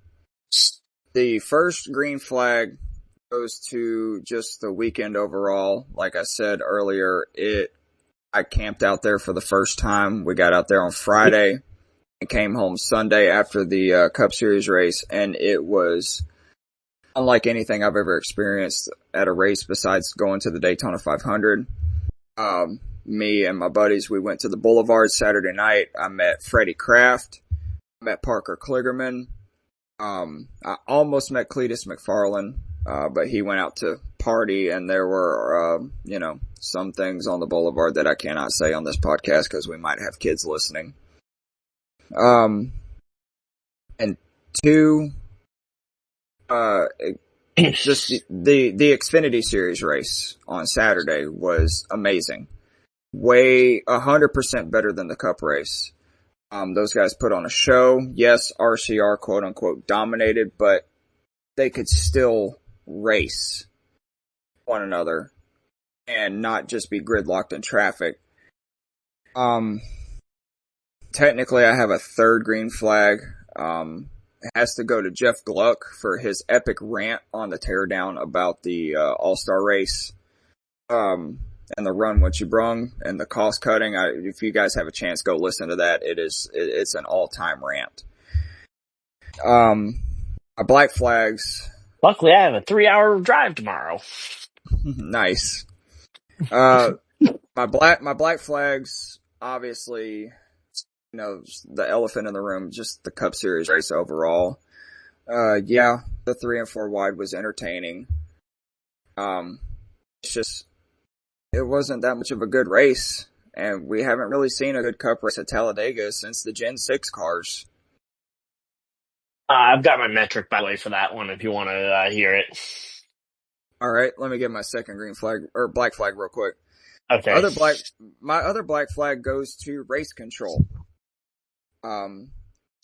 The first green flag goes to just the weekend overall. Like I said earlier, I camped out there for the first time. We got out there on Friday and came home Sunday after the Cup Series race, and it was unlike anything I've ever experienced at a race besides going to the Daytona 500. Me and my buddies, we went to the Boulevard Saturday night. I met Freddie Kraft. I met Parker Kligerman. I almost met Cletus McFarland, but he went out to party, and there were, some things on the Boulevard that I cannot say on this podcast because we might have kids listening. And 2, just the Xfinity Series race on Saturday was amazing. Way 100% better than the Cup race. Those guys put on a show. Yes, RCR quote unquote dominated, but they could still race one another and not just be gridlocked in traffic. Technically I have a 3rd green flag. It has to go to Jeff Gluck for his epic rant on the teardown about the All-Star race. And the run what you brung and the cost cutting. If you guys have a chance, go listen to that. It's an all-time rant. My black flags. Luckily, I have a 3-hour drive tomorrow. Nice. My black flags, obviously, the elephant in the room, just the Cup Series race overall. The 3 and 4 wide was entertaining. It's just, it wasn't that much of a good race, and we haven't really seen a good Cup race at Talladega since the Gen 6 cars. I've got my metric, by the way, for that one, if you want to hear it. All right, let me get my second green flag, or black flag real quick. Okay. My other black flag goes to race control. John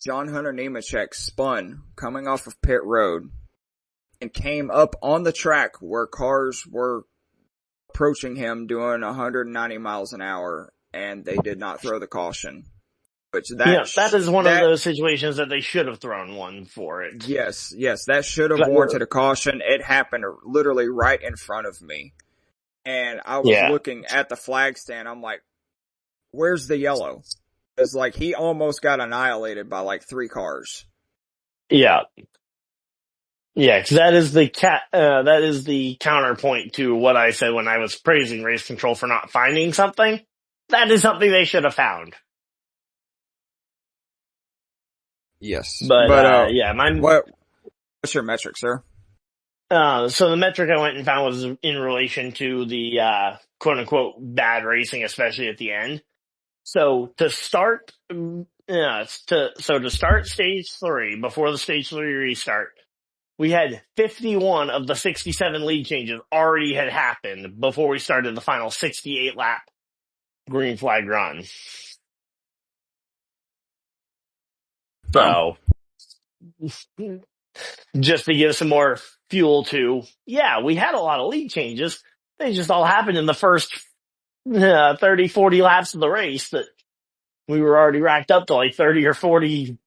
Hunter Nemechek spun coming off of pit road and came up on the track where cars were approaching him doing 190 miles an hour, and they did not throw the caution. That is one of those situations that they should have thrown one for it. Yes, that should have warranted a caution. It happened literally right in front of me. And I was looking at the flag stand, I'm like, where's the yellow? It's like he almost got annihilated by like 3 cars. Yeah. Yeah, because that is the counterpoint to what I said when I was praising race control for not finding something. That is something they should have found. Yes. But what's your metric, sir? So the metric I went and found was in relation to the quote unquote bad racing, especially at the end. So to start stage 3, before the stage 3 restart, we had 51 of the 67 lead changes already had happened before we started the final 68 lap green flag run. So, just to give some more fuel to, we had a lot of lead changes. They just all happened in the first 30, 40 laps of the race that we were already racked up to like 30 or 40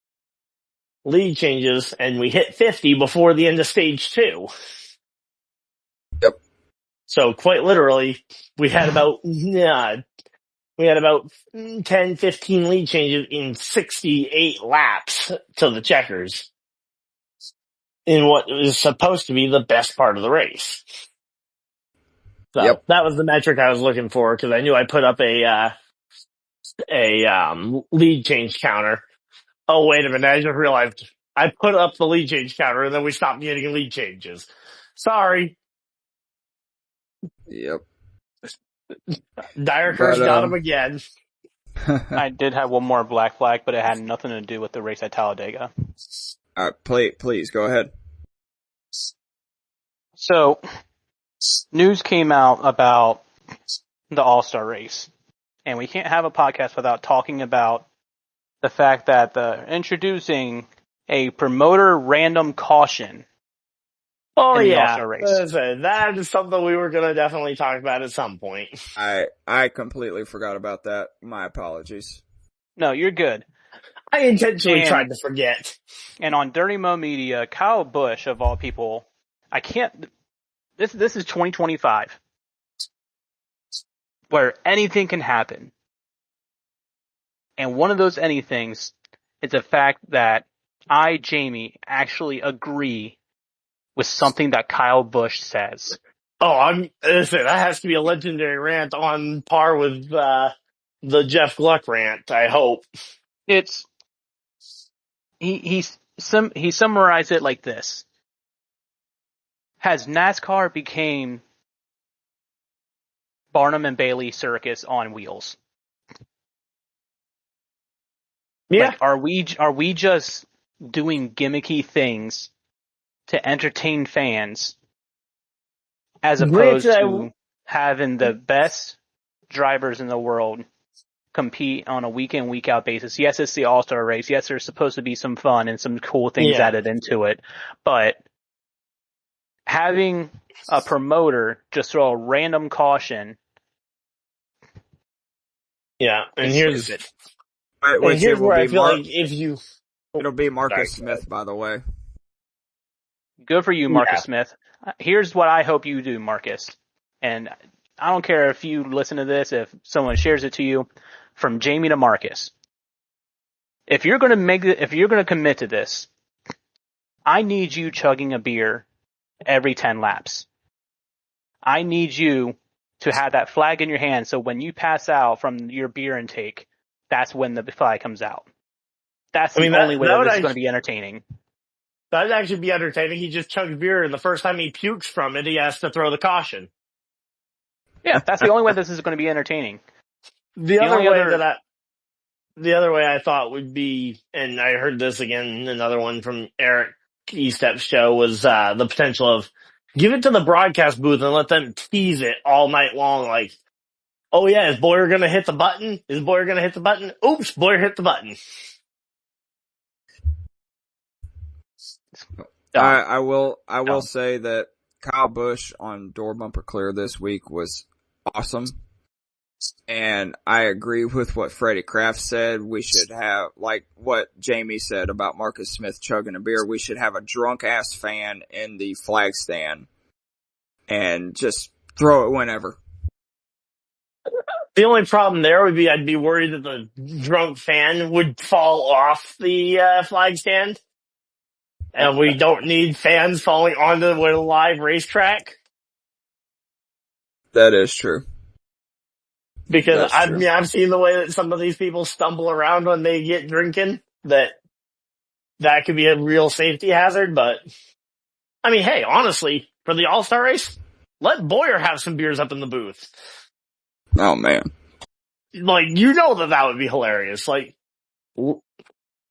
lead changes, and we hit 50 before the end of stage 2. Yep. So quite literally, we had about 10, 15 lead changes in 68 laps to the checkers in what was supposed to be the best part of the race. So that was the metric I was looking for, because I knew I put up a lead change counter. Oh, wait a minute. I just realized I put up the lead change counter and then we stopped getting lead changes. Sorry. Yep. Dire Curse got him again. I did have one more black flag, but it had nothing to do with the race at Talladega. All right, please go ahead. So, news came out about the All-Star race, and we can't have a podcast without talking about the fact that they're introducing a promoter random caution. Oh, in the yeah. All-Star race. That is something we were going to definitely talk about at some point. I completely forgot about that. My apologies. No, you're good. I intentionally tried to forget. And on Dirty Mo Media, Kyle Busch, of all people, this is 2025, where anything can happen. And one of those anythings is the fact that I, Jamie, actually agree with something that Kyle Busch says. Oh, listen, that has to be a legendary rant on par with the Jeff Gluck rant, I hope. He summarized it like this. Has NASCAR became Barnum and Bailey circus on wheels? Yeah. Like, are we just doing gimmicky things to entertain fans as opposed to having the best drivers in the world compete on a week in, week out basis? Yes, it's the All-Star race. Yes, there's supposed to be some fun and some cool things added into it. But having a promoter just throw a random caution. Yeah, and here's Which where I feel like if you... It'll be Marcus Smith, by the way. Good for you, Marcus Smith. Here's what I hope you do, Marcus. And I don't care if you listen to this, if someone shares it to you, from Jamie to Marcus. If you're going to commit to this, I need you chugging a beer every 10 laps. I need you to have that flag in your hand, so when you pass out from your beer intake, that's when the flag comes out. That's the only way that this is going to be entertaining. That'd actually be entertaining. He just chugs beer, and the first time he pukes from it, he has to throw the caution. Yeah, that's the only way this is going to be entertaining. The other way I thought would be, and I heard this again, another one from Eric Estep's show, was the potential of give it to the broadcast booth and let them tease it all night long. Like, oh yeah, is Boyer going to hit the button? Is Boyer going to hit the button? Oops, Boyer hit the button. I will say that Kyle Busch on Door Bumper Clear this week was awesome. And I agree with what Freddie Kraft said. We should have, like what Jamie said about Marcus Smith chugging a beer, we should have a drunk ass fan in the flag stand and just throw it whenever. The only problem there would be I'd be worried that the drunk fan would fall off the flag stand. And we don't need fans falling onto a live racetrack. That is true. Because I've seen the way that some of these people stumble around when they get drinking, that could be a real safety hazard. But, I mean, hey, honestly, for the All-Star race, let Boyer have some beers up in the booth. Oh, man. Like, you know that would be hilarious. Like,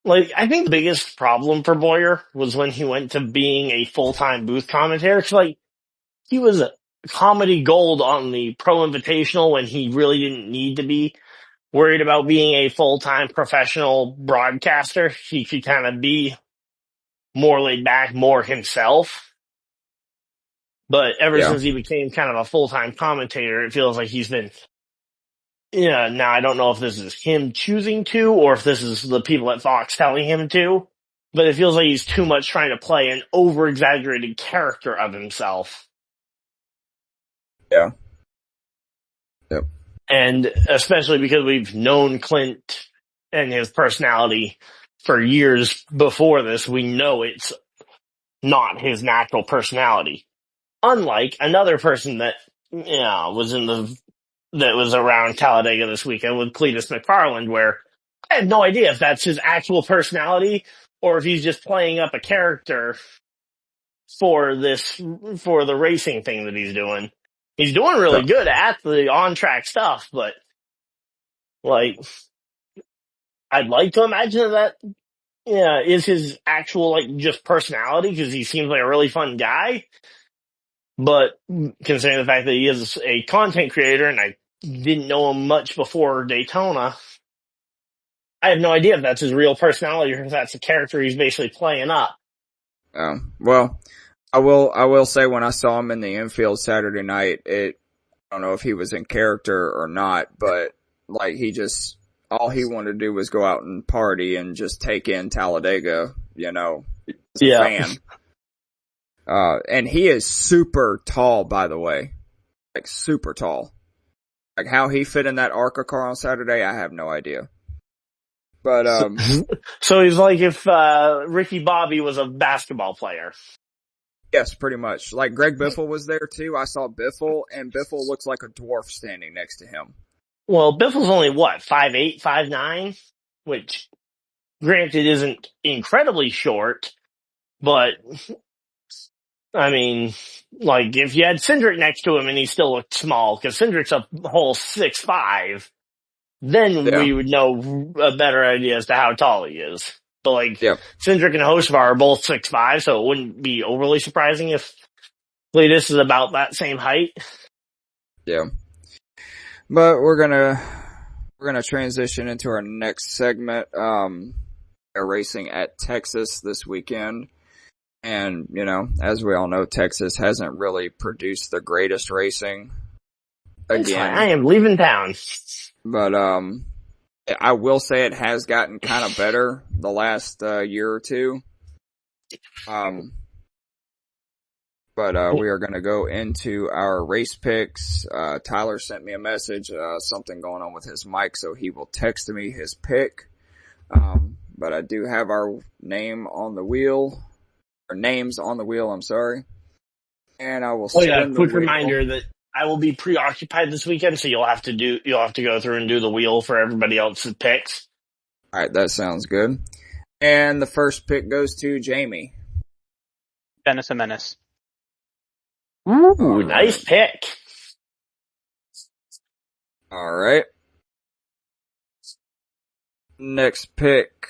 I think the biggest problem for Boyer was when he went to being a full-time booth commentator. 'Cause, like, he was a comedy gold on the Pro Invitational when he really didn't need to be worried about being a full-time professional broadcaster. He could kind of be more laid back, more himself. But ever since he became kind of a full-time commentator, it feels like he's been... Yeah, now I don't know if this is him choosing to or if this is the people at Fox telling him to. but it feels like he's too much trying to play an over-exaggerated character of himself. Yeah. Yep. And especially because we've known Clint and his personality for years before this, we know it's not his natural personality. Unlike another person that was around Talladega this weekend with Cletus McFarland, where I have no idea if that's his actual personality or if he's just playing up a character for the racing thing that he's doing. He's doing really good at the on-track stuff, but like, I'd like to imagine that is his actual, like, just personality, because he seems like a really fun guy. But considering the fact that he is a content creator and I didn't know him much before Daytona, I have no idea if that's his real personality or if that's a character he's basically playing up. Well, I will say when I saw him in the infield Saturday night, I don't know if he was in character or not, but like all he wanted to do was go out and party and just take in Talladega, as a fan. And he is super tall, by the way. Like, super tall. Like, how he fit in that ARCA car on Saturday, I have no idea. But, So he's like if, Ricky Bobby was a basketball player. Yes, pretty much. Like, Greg Biffle was there too. I saw Biffle, and Biffle looks like a dwarf standing next to him. Well, Biffle's only 5'8", 5'9", which, granted, isn't incredibly short, but, I mean, like, if you had Cindric next to him and he still looked small, because Cindric's a whole 6'5", then we would know a better idea as to how tall he is. But, like, Cindric and Hocevar are both 6'5", so it wouldn't be overly surprising if Cletus is about that same height. Yeah. But we're gonna transition into our next segment. They're racing at Texas this weekend. And, as we all know, Texas hasn't really produced the greatest racing. Again, I am leaving town. But, I will say it has gotten kind of better the last year or two. But we are going to go into our race picks. Tyler sent me a message, something going on with his mic, so he will text me his pick. But I do have our names on the wheel, I'm sorry. And I will spin the quick wheel. Reminder that I will be preoccupied this weekend, so you'll have to go through and do the wheel for everybody else's picks. All right, that sounds good. And the first pick goes to Jamie. Dennis and Menace. Ooh, nice pick. All right. Next pick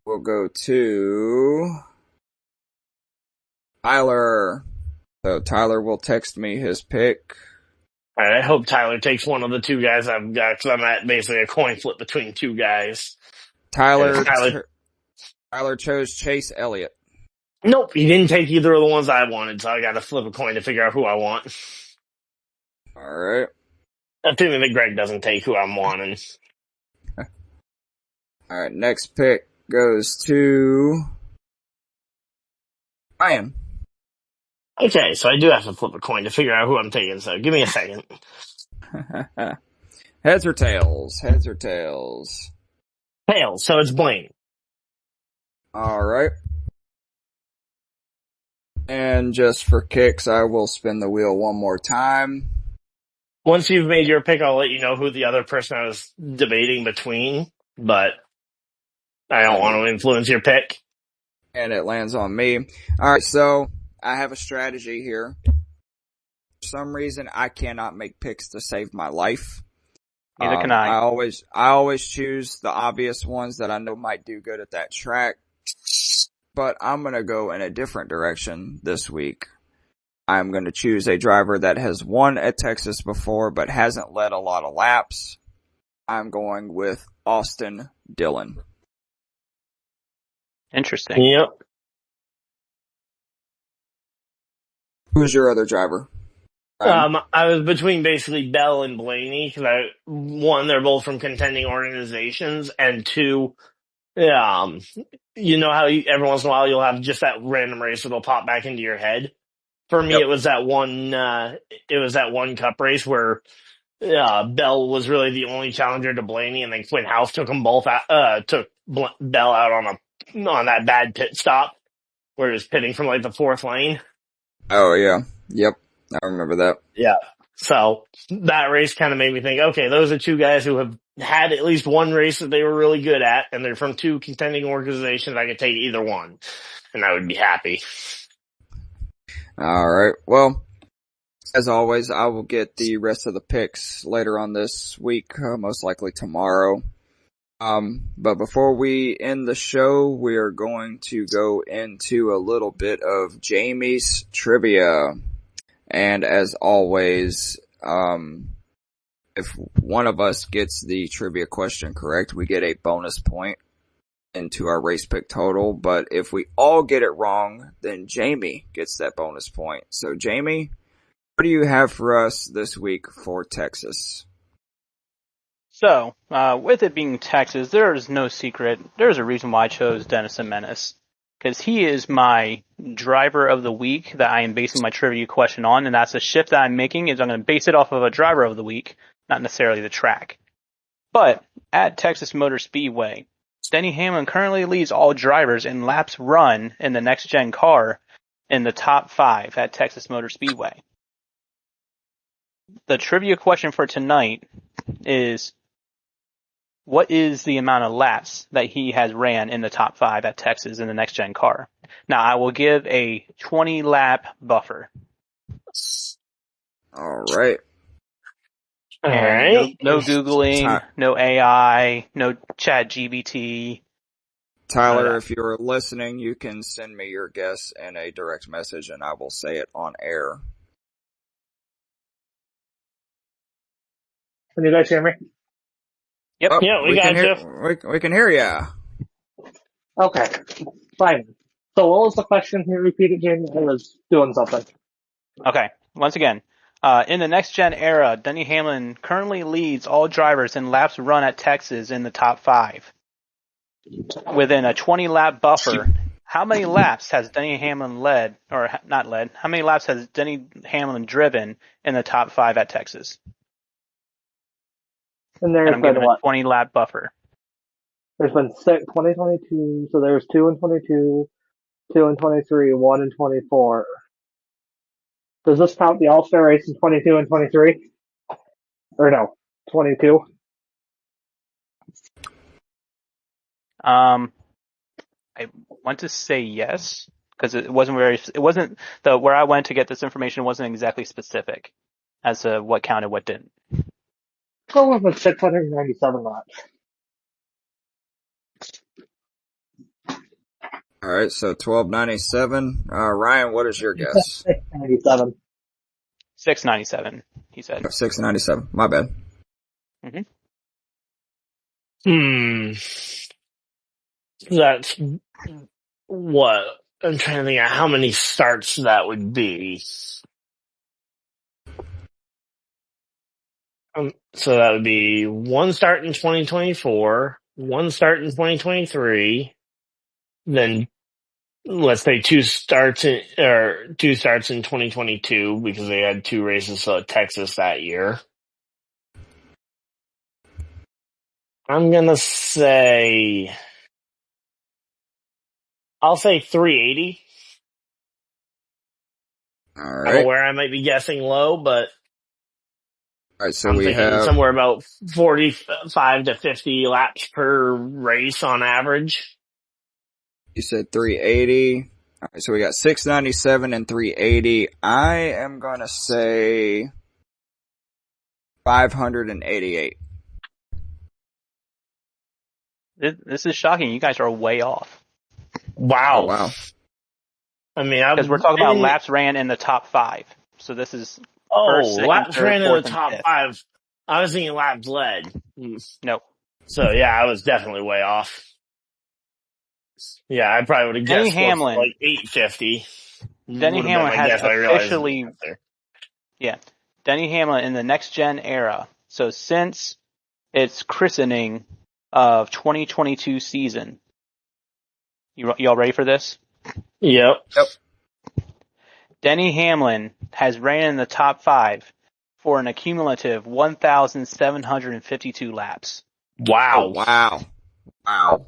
will go to Tyler. So Tyler will text me his pick. All right, I hope Tyler takes one of the two guys I've got, because I'm at basically a coin flip between two guys. Tyler chose Chase Elliott. Nope, he didn't take either of the ones I wanted, so I got to flip a coin to figure out who I want. All right. Assuming that Greg doesn't take who I'm wanting. All right, next pick goes to Ryan. Okay, so I do have to flip a coin to figure out who I'm taking, so give me a second. Heads or tails? Heads or tails? Tails, so it's Blaine. All right. And just for kicks, I will spin the wheel one more time. Once you've made your pick, I'll let you know who the other person I was debating between, but I don't want to influence your pick. And it lands on me. All right, so I have a strategy here. For some reason, I cannot make picks to save my life. Neither can I. I always choose the obvious ones that I know might do good at that track. But I'm going to go in a different direction this week. I'm going to choose a driver that has won at Texas before but hasn't led a lot of laps. I'm going with Austin Dillon. Interesting. Yep. Who's your other driver? I was between basically Bell and Blaney, because one, they're both from contending organizations, and two, you know how every once in a while you'll have just that random race that'll pop back into your head. For me, Yep. it was that one cup race where Bell was really the only challenger to Blaney, and then Quinn House took them both out, Bell out on that bad pit stop where he was pitting from like the fourth lane. Oh yeah. Yep. I remember that. Yeah. So that race kind of made me think, okay, those are two guys who have had at least one race that they were really good at, and they're from two contending organizations. I could take either one, and I would be happy. All right. Well, as always, I will get the rest of the picks later on this week, most likely tomorrow. But before we end the show, we are going to go into a little bit of Jamie's trivia. And as always, if one of us gets the trivia question correct, we get a bonus point into our race pick total. But if we all get it wrong, then Jamie gets that bonus point. So Jamie, what do you have for us this week for Texas? So, with it being Texas, there is no secret. There's a reason why I chose Denison Menace. Because he is my driver of the week that I am basing my trivia question on, and that's a shift that I'm making, is I'm going to base it off of a driver of the week, not necessarily the track. But, at Texas Motor Speedway, Denny Hamlin currently leads all drivers in laps run in the next-gen car in the top 5 at Texas Motor Speedway. The trivia question for tonight is, what is the amount of laps that he has ran in the top 5 at Texas in the next-gen car? Now, I will give a 20-lap buffer. All right. All right. No Googling, no AI, no Chat GBT. Tyler, if you're listening, you can send me your guess in a direct message and I will say it on air. Can you guys hear me? Yep. Oh, Yeah, we got you. We can hear ya. Okay, fine. So what was the question? Can you repeat it, Jamie? I was doing something. Okay, once again. In the next-gen era, Denny Hamlin currently leads all drivers in laps run at Texas in the top 5. Within a 20-lap buffer, how many laps has Denny Hamlin how many laps has Denny Hamlin driven in the top 5 at Texas? And there's I'm been giving what? a 20-lap buffer. There's been 2022, so there's 2 in 22, 2 in 23, 1 in 24. Does this count the All-Star race in 22 and 23? Or no, 22? I want to say yes, because it wasn't where I went to get this information wasn't exactly specific as to what counted, what didn't. Go with 697 laps. All right, so 1297. Ryan, what is your guess? 697. 697, he said. 697. My bad. That's what I'm trying to think of how many starts that would be. So that would be one start in 2024, one start in 2023, then let's say two starts in 2022 because they had 2 races at Texas that year. I'm gonna say, I'll say 380. All I'm right. aware I might be guessing low, but All right, so I'm we thinking have somewhere about 45 to 50 laps per race on average. You said 380. All right, so we got 697 and 380. I am going to say 588. This is shocking. You guys are way off. Wow. Oh, wow. I mean, Because we're talking about laps ran in the top 5. So this is first, second, laps third, ran in fourth, the and top fifth. 5. I was thinking laps led. Nope. So yeah, I was definitely way off. Yeah, I probably would have Denny guessed Hamlin. like 850. Denny Hamlin has officially, Yeah. Denny Hamlin in the next gen era. So since its christening of 2022 season, Y'all ready for this? Yep. Denny Hamlin has ran in the top 5 for an accumulative 1,752 laps. Wow. Oh, wow.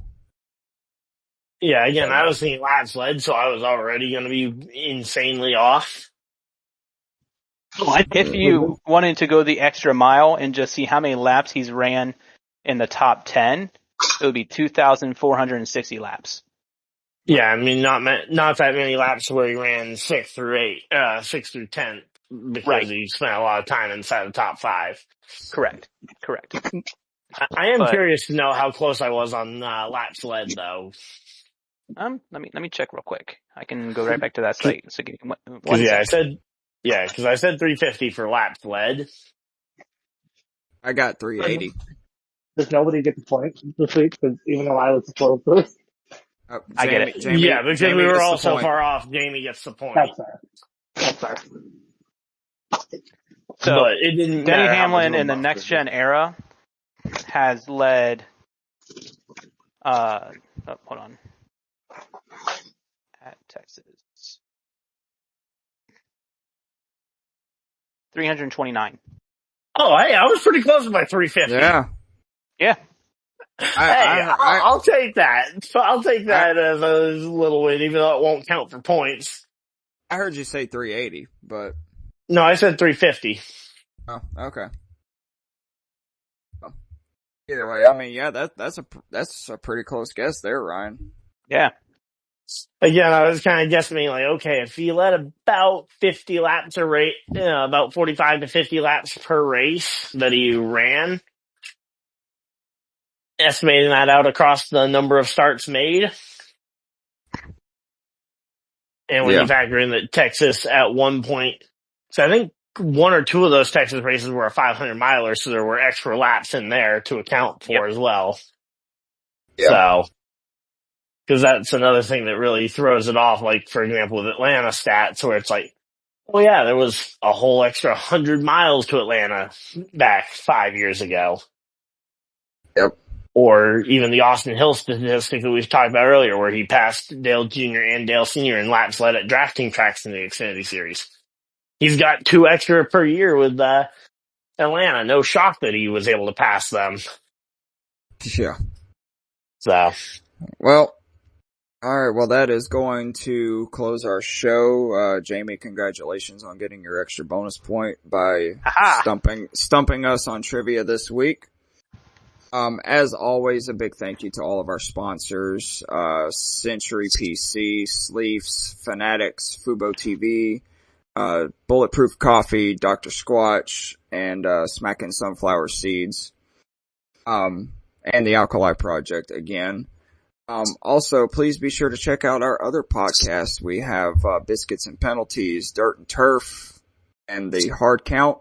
Yeah, again, I was thinking laps led, so I was already going to be insanely off. If you wanted to go the extra mile and just see how many laps he's ran in the top 10, it would be 2,460 laps. Yeah, I mean, not that many laps where he ran 6 through 10, because he spent a lot of time inside the top 5. Correct. I am But, curious to know how close I was on laps led, though. let me check real quick. I can go right back to that site. So give me one Because second. I said 350 for laps led. I got 380. Does nobody get the point this week? Because even though I was the closest, I get it. Jamie, Yeah, because Jamie we were gets all the so point. far off, Jamie gets the point. that's fair. So, But it didn't Denny matter how much Hamlin of a in the buff next it gen era has led, hold on. At Texas. 329. Oh, hey, I was pretty close to my 350. Yeah. I'll take that. So I'll take that as a little win, even though it won't count for points. I heard you say 380, but No, I said 350. oh, okay. Well, either way, I mean, yeah, that's a pretty close guess there, Ryan. Yeah. Again, I was kind of guessing, like, okay, if he led about 50 laps a race, about 45 to 50 laps per race that he ran, estimating that out across the number of starts made. And when you factor in that Texas at one point, so I think one or two of those Texas races were a 500 miler, so there were extra laps in there to account for as well. Yeah. So, because that's another thing that really throws it off. Like, for example, with Atlanta stats, where it's like, oh yeah, there was a whole extra 100 miles to Atlanta back 5 years ago. Yep. Or even the Austin Hill statistic that we've talked about earlier, where he passed Dale Jr. and Dale Sr. in laps led at drafting tracks in the Xfinity Series. He's got 2 extra per year with Atlanta. No shock that he was able to pass them. Yeah. So, well, all right. Well, that is going to close our show. Jamie, congratulations on getting your extra bonus point by stumping us on trivia this week. As always, a big thank you to all of our sponsors, Century PC, Sleeves, Fanatics, Fubo TV, Bulletproof Coffee, Dr. Squatch, and, Smackin' Sunflower Seeds, and the Alkali Project again. Also, please be sure to check out our other podcasts. We have, Biscuits and Penalties, Dirt and Turf, and the Hard Count.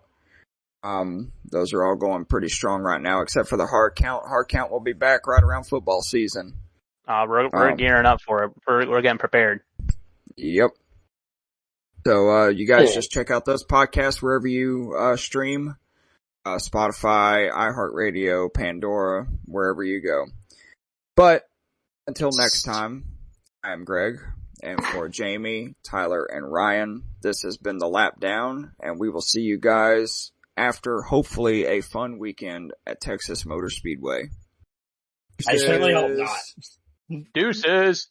Those are all going pretty strong right now, except for the hard count. Hard count will be back right around football season. We're gearing up for it. We're getting prepared. Yep. So, you guys just check out those podcasts wherever you, stream. Spotify, iHeartRadio, Pandora, wherever you go. But, until next time, I am Greg, and for Jamie, Tyler, and Ryan, this has been The Lap Down, and we will see you guys after hopefully a fun weekend at Texas Motor Speedway. I certainly hope not. Deuces.